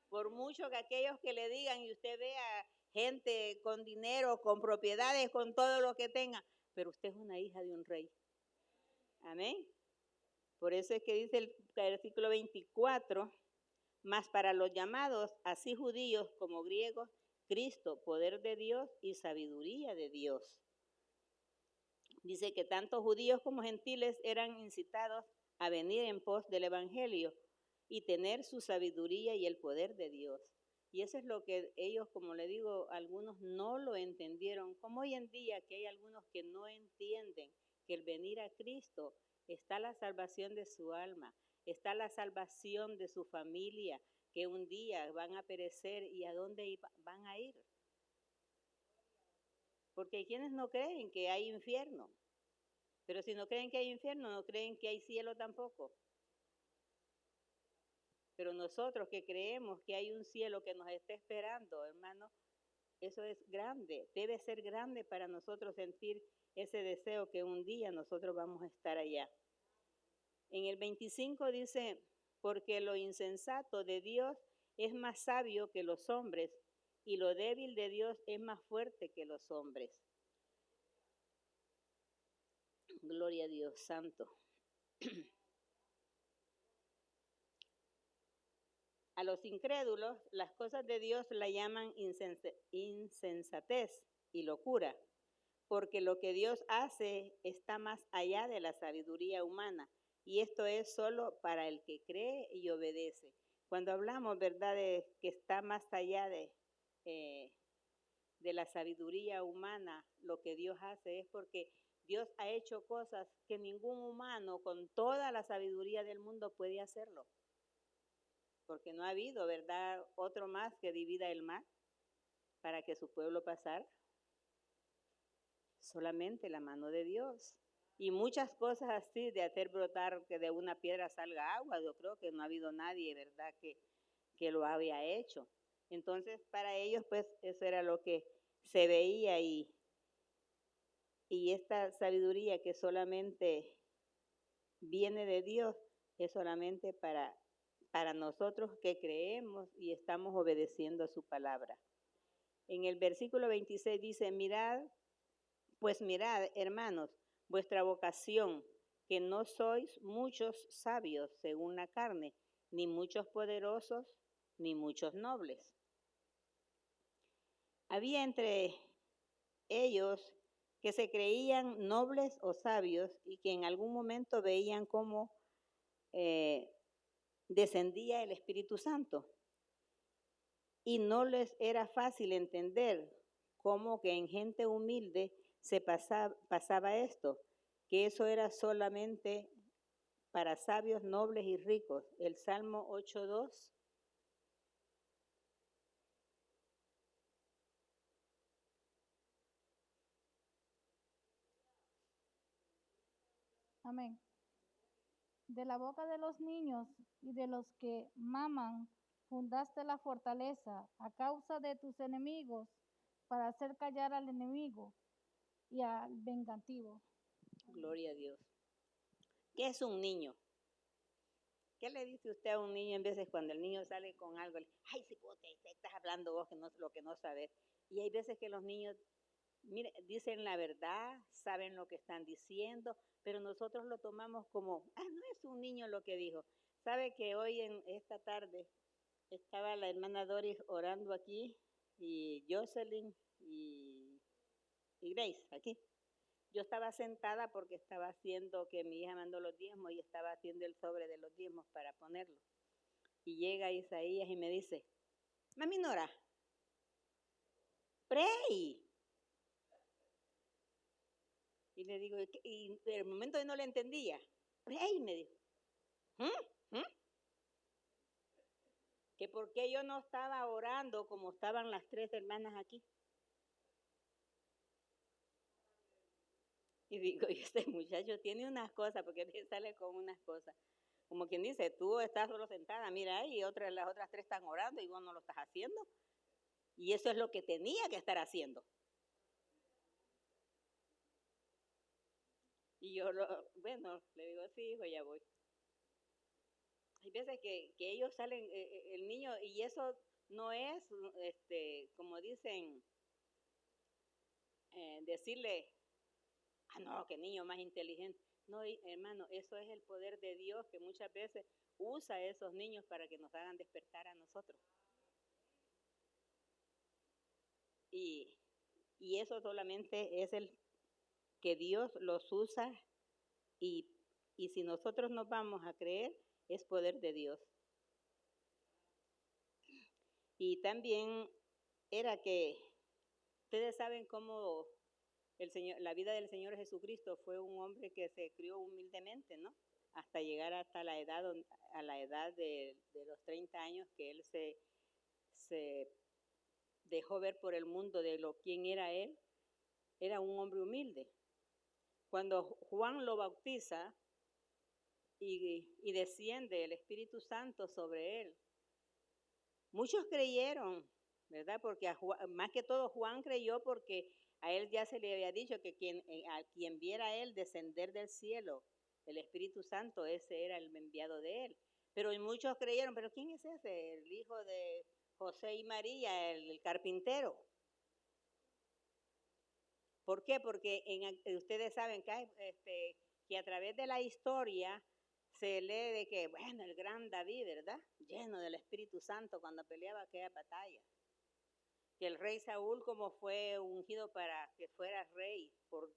Por mucho que aquellos que le digan y usted vea gente con dinero, con propiedades, con todo lo que tenga, pero usted es una hija de un rey. Amén. Por eso es que dice el versículo 24, mas para los llamados, así judíos como griegos, Cristo, poder de Dios y sabiduría de Dios. Dice que tanto judíos como gentiles eran incitados a venir en pos del evangelio y tener su sabiduría y el poder de Dios. Y eso es lo que ellos, como le digo, algunos no lo entendieron, como hoy en día que hay algunos que no entienden que el venir a Cristo está la salvación de su alma, está la salvación de su familia, que un día van a perecer y a dónde van a ir. Porque hay quienes no creen que hay infierno, pero si no creen que hay infierno, no creen que hay cielo tampoco. Pero nosotros que creemos que hay un cielo que nos está esperando, hermano, eso es grande, debe ser grande para nosotros sentir ese deseo que un día nosotros vamos a estar allá. En el 25 dice, porque lo insensato de Dios es más sabio que los hombres y lo débil de Dios es más fuerte que los hombres. Gloria a Dios santo. A los incrédulos, las cosas de Dios la llaman insensatez y locura, porque lo que Dios hace está más allá de la sabiduría humana, y esto es solo para el que cree y obedece. Cuando hablamos, ¿verdad?, de que está más allá de la sabiduría humana, lo que Dios hace es porque Dios ha hecho cosas que ningún humano con toda la sabiduría del mundo puede hacerlo. Porque no ha habido, ¿verdad?, otro más que divida el mar para que su pueblo pasara. Solamente la mano de Dios. Y muchas cosas así de hacer brotar que de una piedra salga agua, yo creo que no ha habido nadie, ¿verdad?, que lo había hecho. Entonces, para ellos, pues, eso era lo que se veía y esta sabiduría que solamente viene de Dios es solamente para nosotros que creemos y estamos obedeciendo a su palabra. En el versículo 26 dice, mirad, hermanos, vuestra vocación, que no sois muchos sabios según la carne, ni muchos poderosos, ni muchos nobles. Había entre ellos que se creían nobles o sabios y que en algún momento veían cómo descendía el Espíritu Santo. Y no les era fácil entender cómo que en gente humilde se pasaba esto, que eso era solamente para sabios, nobles y ricos. El Salmo 8:2. Amén. De la boca de los niños y de los que maman, fundaste la fortaleza a causa de tus enemigos, para hacer callar al enemigo y al vengativo. Gloria a Dios. ¿Qué es un niño? ¿Qué le dice usted a un niño en veces cuando el niño sale con algo? Ay, cipote, estás hablando vos lo que no sabes. Y hay veces que los niños, mire, dicen la verdad, saben lo que están diciendo, pero nosotros lo tomamos como, no es un niño lo que dijo. ¿Sabe que hoy en esta tarde estaba la hermana Doris orando aquí y Jocelyn y Grace aquí? Yo estaba sentada porque estaba haciendo que mi hija mandó los diezmos y estaba haciendo el sobre de los diezmos para ponerlo. Y llega Isaías y me dice, mami Nora, pray. Y le digo, y en el momento yo no le entendía. Pray, me dijo. Que por qué yo no estaba orando como estaban las tres hermanas aquí. Y digo, este muchacho tiene unas cosas, porque él sale con unas cosas. Como quien dice, tú estás solo sentada, mira, y las otras tres están orando y vos no lo estás haciendo. Y eso es lo que tenía que estar haciendo. Y yo, le digo, sí, hijo, ya voy. Hay veces que ellos salen, el niño, y eso no es, como dicen, decirle, no, que niño más inteligente. No, hermano, eso es el poder de Dios que muchas veces usa a esos niños para que nos hagan despertar a nosotros. Y eso solamente es que Dios los usa y si nosotros nos vamos a creer, es poder de Dios. Y también era que ustedes saben cómo la vida del Señor Jesucristo fue un hombre que se crió humildemente, ¿no? Hasta llegar hasta a la edad de los 30 años que él se dejó ver por el mundo de quién era él. Era un hombre humilde. Cuando Juan lo bautiza y desciende el Espíritu Santo sobre él, muchos creyeron, ¿verdad? Porque más que todo Juan creyó porque a él ya se le había dicho que a quien viera a él descender del cielo, el Espíritu Santo, ese era el enviado de él. Pero muchos creyeron, ¿pero quién es ese? El hijo de José y María, el carpintero. ¿Por qué? Porque ustedes saben que a través de la historia se lee de que, bueno, el gran David, ¿verdad? Lleno del Espíritu Santo cuando peleaba aquella batalla. Que el rey Saúl como fue ungido para que fuera rey,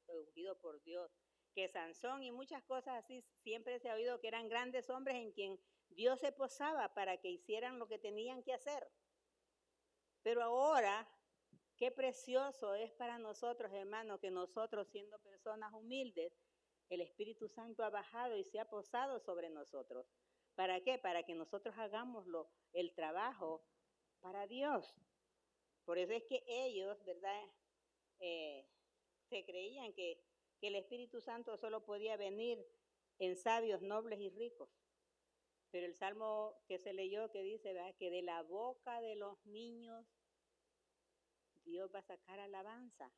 ungido por Dios. Que Sansón y muchas cosas así, siempre se ha oído que eran grandes hombres en quien Dios se posaba para que hicieran lo que tenían que hacer. Pero ahora, qué precioso es para nosotros, hermanos, que nosotros siendo personas humildes, el Espíritu Santo ha bajado y se ha posado sobre nosotros. ¿Para qué? Para que nosotros hagamos el trabajo para Dios. Por eso es que ellos, ¿verdad? Se creían que el Espíritu Santo solo podía venir en sabios, nobles y ricos. Pero el salmo que se leyó que dice, ¿verdad? Que de la boca de los niños Dios va a sacar alabanza.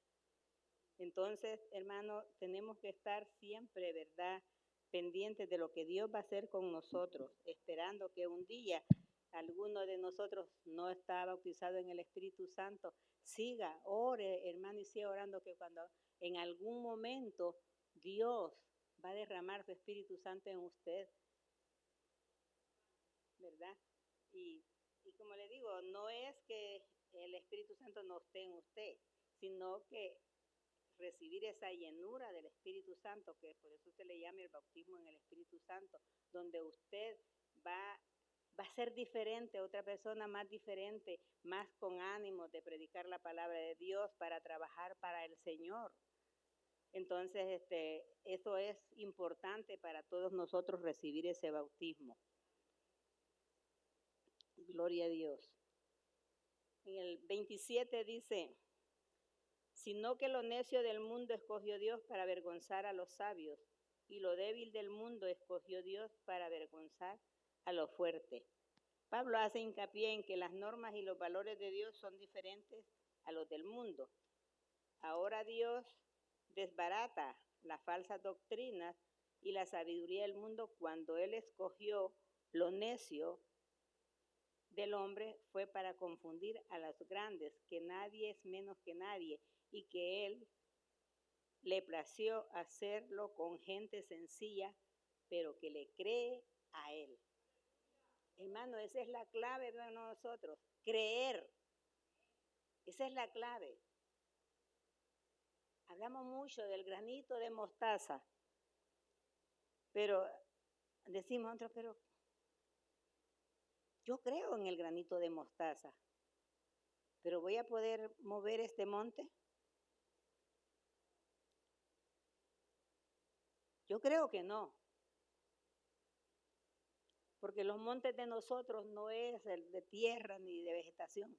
Entonces, hermano, tenemos que estar siempre, ¿verdad?, pendientes de lo que Dios va a hacer con nosotros, esperando que un día alguno de nosotros no está bautizado en el Espíritu Santo, siga, ore, hermano, y siga orando que cuando en algún momento Dios va a derramar su Espíritu Santo en usted, ¿verdad? Y como le digo, no es que el Espíritu Santo no esté en usted, sino que recibir esa llenura del Espíritu Santo, que por eso se le llama el bautismo en el Espíritu Santo, donde usted va a ser diferente, otra persona más diferente, más con ánimo de predicar la palabra de Dios para trabajar para el Señor. Entonces, eso es importante para todos nosotros recibir ese bautismo. Gloria a Dios. En el 27 dice, sino que lo necio del mundo escogió Dios para avergonzar a los sabios, y lo débil del mundo escogió Dios para avergonzar a lo fuerte. Pablo hace hincapié en que las normas y los valores de Dios son diferentes a los del mundo. Ahora Dios desbarata las falsas doctrinas y la sabiduría del mundo cuando Él escogió lo necio del hombre fue para confundir a los grandes, que nadie es menos que nadie, y que Él le plació hacerlo con gente sencilla, pero que le cree a Él. Hermano, esa es la clave de nosotros, creer. Esa es la clave. Hablamos mucho del granito de mostaza, pero decimos nosotros, pero yo creo en el granito de mostaza, pero ¿voy a poder mover este monte? Yo creo que no. Porque los montes de nosotros no es el de tierra ni de vegetación.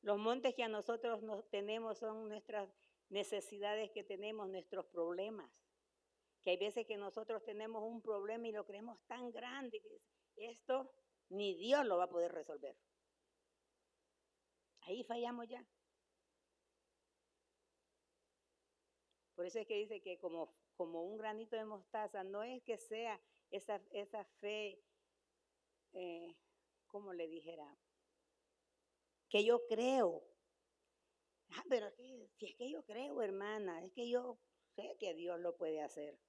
Los montes que a nosotros nos tenemos son nuestras necesidades que tenemos, nuestros problemas. Que hay veces que nosotros tenemos un problema y lo creemos tan grande que esto ni Dios lo va a poder resolver. Ahí fallamos ya. Por eso es que dice que como un granito de mostaza, no es que sea esa fe, ¿cómo le dijera? Que yo creo. Pero si es que yo creo, hermana, es que yo sé que Dios lo puede hacer.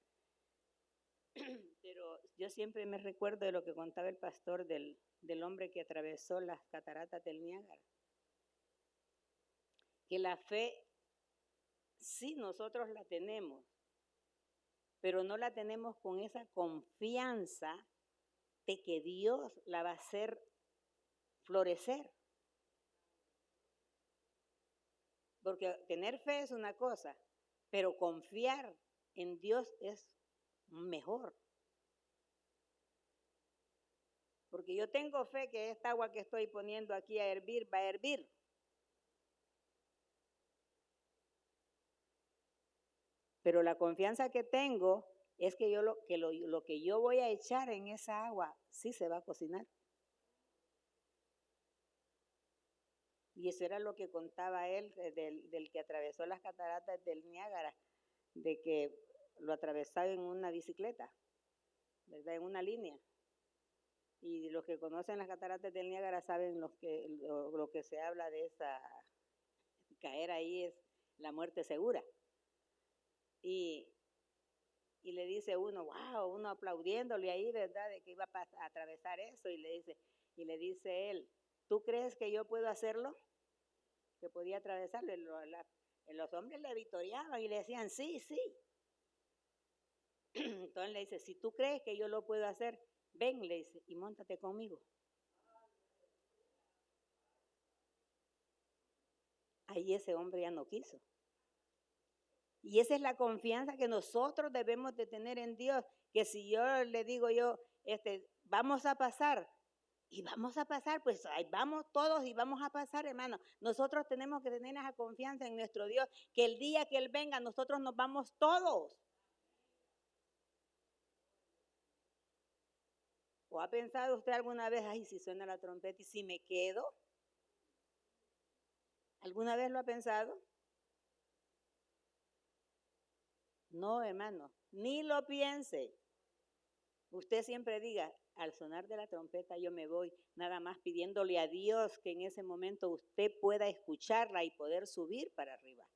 Pero yo siempre me recuerdo de lo que contaba el pastor del hombre que atravesó las cataratas del Niágara. Que la fe Sí, nosotros la tenemos, pero no la tenemos con esa confianza de que Dios la va a hacer florecer. Porque tener fe es una cosa, pero confiar en Dios es mejor. Porque yo tengo fe que esta agua que estoy poniendo aquí a hervir va a hervir. Pero la confianza que tengo es que yo lo que yo voy a echar en esa agua sí se va a cocinar. Y eso era lo que contaba él del que atravesó las cataratas del Niágara, de que lo atravesaba en una bicicleta, ¿verdad? En una línea. Y los que conocen las cataratas del Niágara saben lo que se habla de esa, caer ahí es la muerte segura. Y le dice uno, wow, uno aplaudiéndole ahí, ¿verdad? De que iba a atravesar eso, y le dice él, ¿tú crees que yo puedo hacerlo? Que podía atravesarlo. Los hombres le victoriaban y le decían, sí, sí. Entonces le dice, si tú crees que yo lo puedo hacer, ven, le dice, y móntate conmigo. Ahí ese hombre ya no quiso. Y esa es la confianza que nosotros debemos de tener en Dios, que si yo le digo vamos a pasar, y vamos a pasar, pues ahí vamos todos y vamos a pasar, hermano. Nosotros tenemos que tener esa confianza en nuestro Dios, que el día que Él venga, nosotros nos vamos todos. ¿O ha pensado usted alguna vez, ay, si suena la trompeta y si me quedo? ¿Alguna vez lo ha pensado? No, hermano, ni lo piense. Usted siempre diga, al sonar de la trompeta yo me voy, nada más pidiéndole a Dios que en ese momento usted pueda escucharla y poder subir para arriba.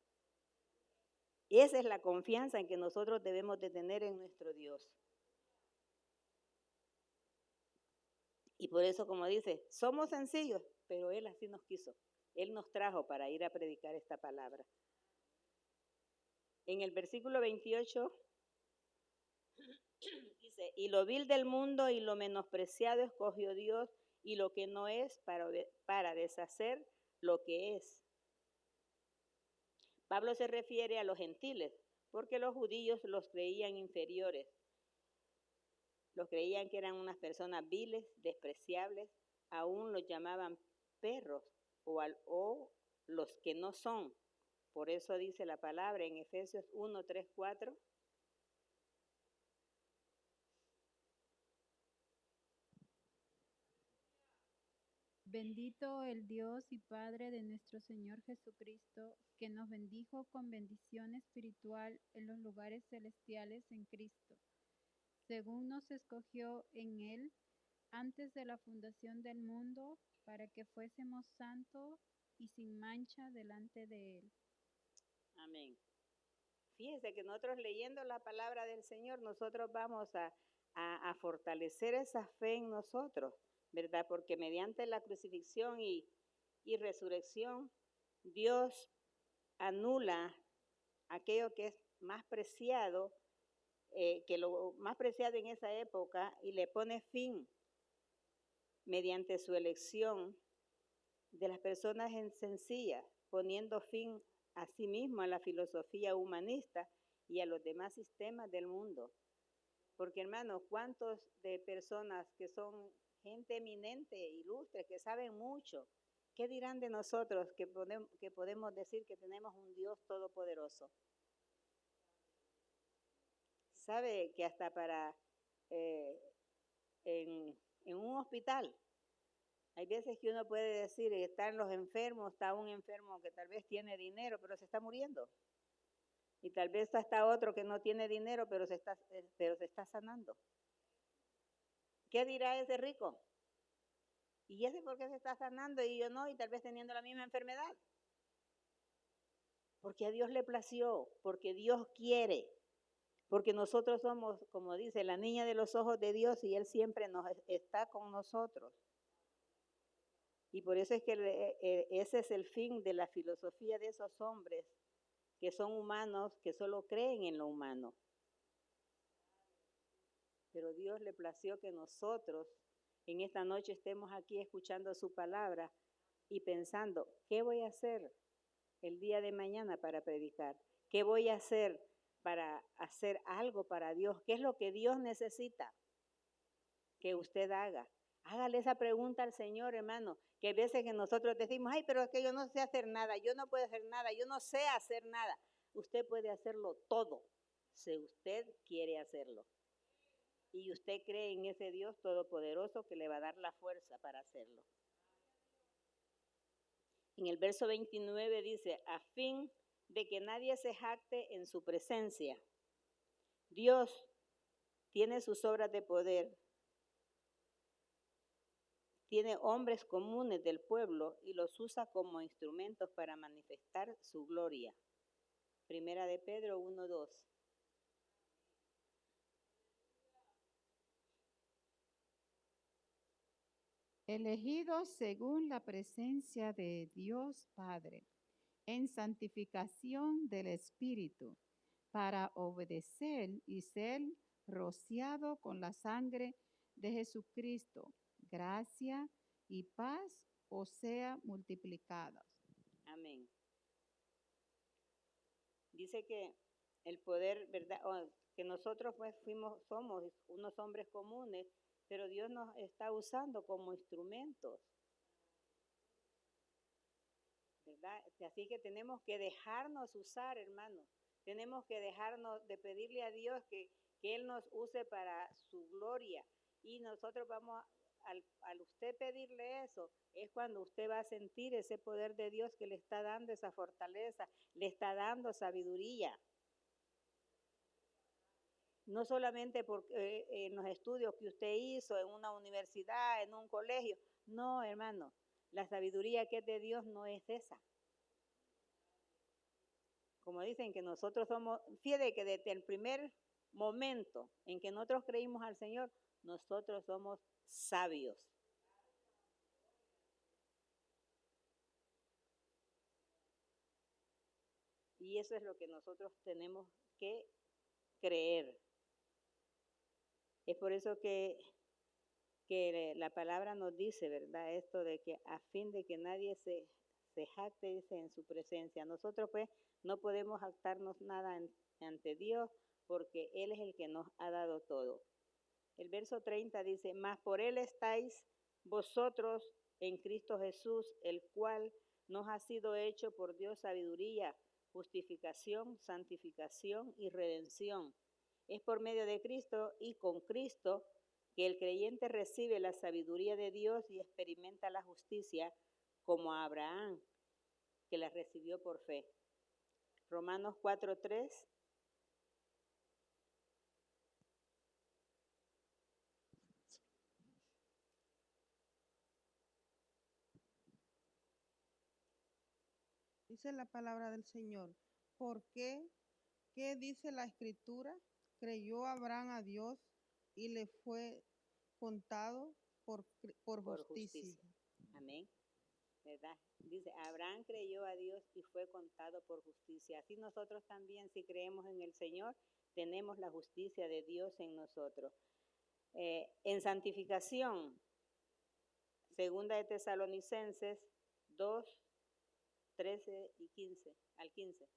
Esa es la confianza en que nosotros debemos de tener en nuestro Dios. Y por eso, como dice, somos sencillos, pero Él así nos quiso. Él nos trajo para ir a predicar esta palabra. En el versículo 28 dice, y lo vil del mundo y lo menospreciado escogió Dios, y lo que no es para deshacer lo que es. Pablo se refiere a los gentiles, porque los judíos los creían inferiores. Los creían que eran unas personas viles, despreciables, aún los llamaban perros o los que no son. Por eso dice la palabra en Efesios 1, 3, 4. Bendito el Dios y Padre de nuestro Señor Jesucristo, que nos bendijo con bendición espiritual en los lugares celestiales en Cristo, según nos escogió en Él antes de la fundación del mundo, para que fuésemos santos y sin mancha delante de Él. Amén. Fíjese que nosotros leyendo la palabra del Señor, nosotros vamos a fortalecer esa fe en nosotros, ¿verdad? Porque mediante la crucifixión y resurrección, Dios anula aquello que es más preciado, que lo más preciado en esa época, y le pone fin mediante su elección de las personas sencillas, poniendo fin a sí mismo a la filosofía humanista y a los demás sistemas del mundo. Porque, hermanos, ¿cuántos de personas que son gente eminente, ilustre, que saben mucho, qué dirán de nosotros que podemos decir que tenemos un Dios todopoderoso? ¿Sabe que hasta para en un hospital hay veces que uno puede decir, están los enfermos, está un enfermo que tal vez tiene dinero, pero se está muriendo? Y tal vez está otro que no tiene dinero, pero se está sanando. ¿Qué dirá ese rico? ¿Y ese por qué se está sanando y yo no? Y tal vez teniendo la misma enfermedad. Porque a Dios le plació, porque Dios quiere. Porque nosotros somos, como dice, la niña de los ojos de Dios, y Él siempre está con nosotros. Y por eso es que ese es el fin de la filosofía de esos hombres que son humanos, que solo creen en lo humano. Pero Dios le plació que nosotros en esta noche estemos aquí escuchando su palabra y pensando, ¿qué voy a hacer el día de mañana para predicar? ¿Qué voy a hacer para hacer algo para Dios? ¿Qué es lo que Dios necesita que usted haga? Hágale esa pregunta al Señor, hermano, que a veces que nosotros decimos, ay, pero es que yo no sé hacer nada, yo no puedo hacer nada, yo no sé hacer nada. Usted puede hacerlo todo, si usted quiere hacerlo. Y usted cree en ese Dios todopoderoso que le va a dar la fuerza para hacerlo. En el verso 29 dice, a fin de que nadie se jacte en su presencia. Dios tiene sus obras de poder, tiene hombres comunes del pueblo y los usa como instrumentos para manifestar su gloria. Primera de Pedro 1:2. Elegidos según la presencia de Dios Padre, en santificación del Espíritu, para obedecer y ser rociado con la sangre de Jesucristo. Gracia y paz os sea multiplicadas. Amén. Dice que el poder, ¿verdad? Que nosotros pues somos unos hombres comunes, pero Dios nos está usando como instrumentos, ¿verdad? Así que tenemos que dejarnos usar, hermanos. Tenemos que dejarnos de pedirle a Dios que Él nos use para su gloria. Y nosotros vamos, al usted pedirle eso, es cuando usted va a sentir ese poder de Dios que le está dando esa fortaleza, le está dando sabiduría. No solamente porque en los estudios que usted hizo, en una universidad, en un colegio. No, hermano, la sabiduría que es de Dios no es esa. Como dicen que nosotros somos, fíjate que desde el primer momento en que nosotros creímos al Señor, nosotros somos sabios. Y eso es lo que nosotros tenemos que creer. Es por eso que la palabra nos dice, ¿verdad? Esto de que a fin de que nadie se jacte, dice, en su presencia. Nosotros pues no podemos jactarnos nada ante Dios porque Él es el que nos ha dado todo. El verso 30 dice, mas por Él estáis vosotros en Cristo Jesús, el cual nos ha sido hecho por Dios sabiduría, justificación, santificación y redención. Es por medio de Cristo y con Cristo que el creyente recibe la sabiduría de Dios y experimenta la justicia como Abraham, que la recibió por fe. Romanos 4:3. Dice la palabra del Señor. ¿Por qué? ¿Qué dice la Escritura? Creyó Abraham a Dios y le fue contado por justicia. Amén. ¿Verdad? Dice, Abraham creyó a Dios y fue contado por justicia. Así nosotros también, si creemos en el Señor, tenemos la justicia de Dios en nosotros. En santificación, segunda de Tesalonicenses 2:13 y 15, al 15.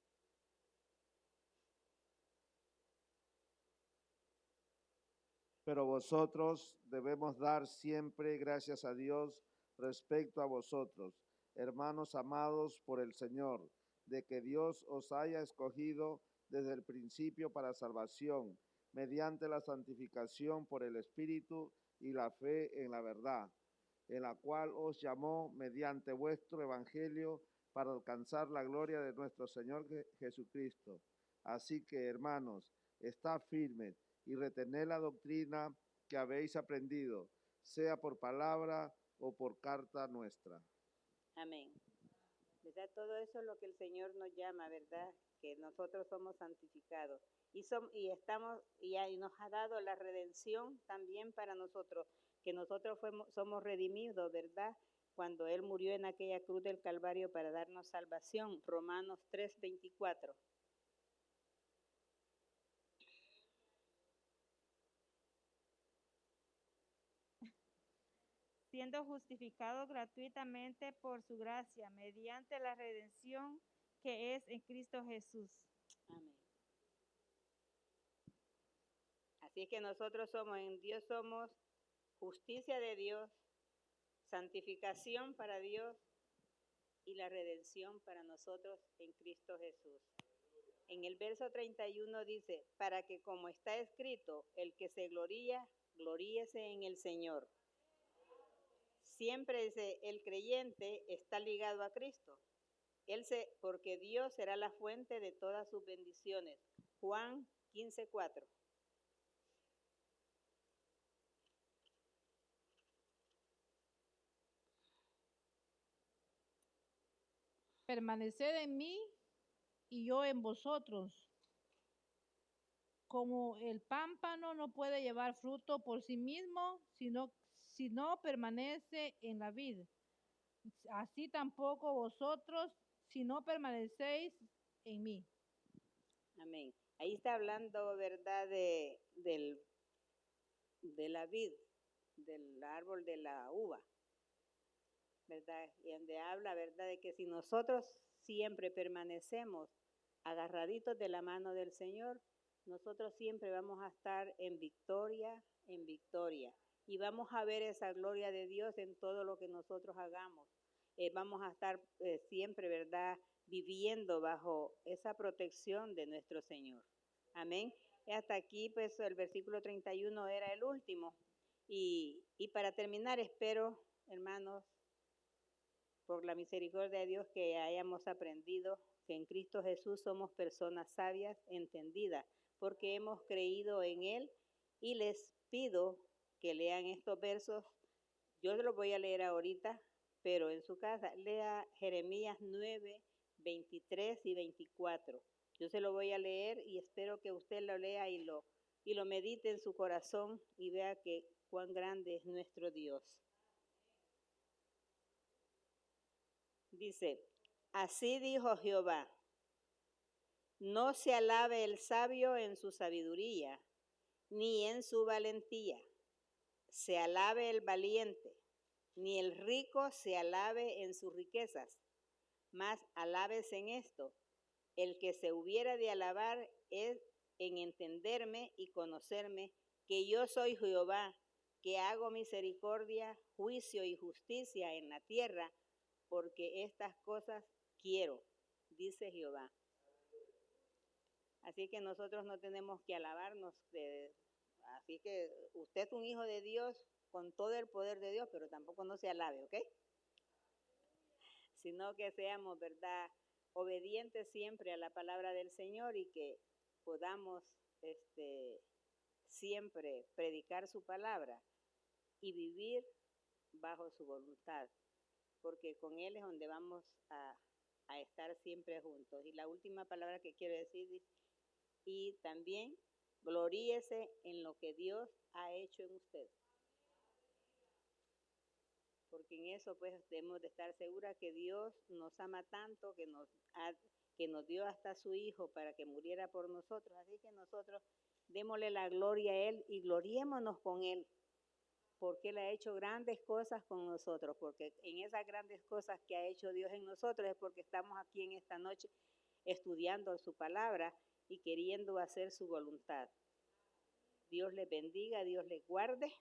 Pero vosotros debemos dar siempre gracias a Dios respecto a vosotros, hermanos amados por el Señor, de que Dios os haya escogido desde el principio para salvación, mediante la santificación por el Espíritu y la fe en la verdad, en la cual os llamó mediante vuestro Evangelio para alcanzar la gloria de nuestro Señor Jesucristo. Así que, hermanos, estad firmes y retened la doctrina que habéis aprendido, sea por palabra o por carta nuestra. Amén. ¿Verdad? Todo eso es lo que el Señor nos llama, ¿verdad? Que nosotros somos santificados y nos ha dado la redención también para nosotros, que nosotros somos redimidos, ¿verdad? Cuando Él murió en aquella cruz del Calvario para darnos salvación. Romanos 3:24. siendo justificados gratuitamente por su gracia, mediante la redención que es en Cristo Jesús. Amén. Así que nosotros somos, en Dios somos justicia de Dios, santificación para Dios y la redención para nosotros en Cristo Jesús. En el verso 31 dice, para que como está escrito, el que se gloría, gloríese en el Señor. Siempre dice, el creyente está ligado a Cristo. Porque Dios será la fuente de todas sus bendiciones. Juan 15:4. Permaneced en mí y yo en vosotros. Como el pámpano no puede llevar fruto por sí mismo, si no permanece en la vid. Así tampoco vosotros, si no permanecéis en mí. Amén. Ahí está hablando, ¿verdad?, de la vid, del árbol de la uva, ¿verdad? Y donde habla, ¿verdad?, de que si nosotros siempre permanecemos agarraditos de la mano del Señor, nosotros siempre vamos a estar en victoria, y vamos a ver esa gloria de Dios en todo lo que nosotros hagamos. Vamos a estar siempre, ¿verdad?, viviendo bajo esa protección de nuestro Señor. Amén. Y hasta aquí, pues, el versículo 31 era el último. Y para terminar, espero, hermanos, por la misericordia de Dios, que hayamos aprendido que en Cristo Jesús somos personas sabias, entendidas, porque hemos creído en Él. Y les pido que lean estos versos. Yo los voy a leer ahorita, pero en su casa lea Jeremías 9, 23 y 24. Yo se lo voy a leer y espero que usted lo lea y lo medite en su corazón y vea que cuán grande es nuestro Dios. Dice, así dijo Jehová, no se alabe el sabio en su sabiduría, ni en su valentía. Se alabe el valiente, ni el rico se alabe en sus riquezas. Mas alábese en esto, el que se hubiera de alabar es en entenderme y conocerme, que yo soy Jehová, que hago misericordia, juicio y justicia en la tierra, porque estas cosas quiero, dice Jehová. Así que nosotros no tenemos que alabarnos. Así que usted es un hijo de Dios con todo el poder de Dios, pero tampoco no se alabe, ¿ok? Sino que seamos, ¿verdad?, obedientes siempre a la palabra del Señor y que podamos siempre predicar su palabra y vivir bajo su voluntad, porque con Él es donde vamos a estar siempre juntos. Y la última palabra que quiero decir dice, y también gloríese en lo que Dios ha hecho en usted. Porque en eso pues debemos de estar seguras que Dios nos ama tanto, que nos dio hasta su Hijo para que muriera por nosotros. Así que nosotros démosle la gloria a Él y gloriémonos con Él, porque Él ha hecho grandes cosas con nosotros, porque en esas grandes cosas que ha hecho Dios en nosotros es porque estamos aquí en esta noche estudiando su palabra y queriendo hacer su voluntad. Dios les bendiga, Dios les guarde.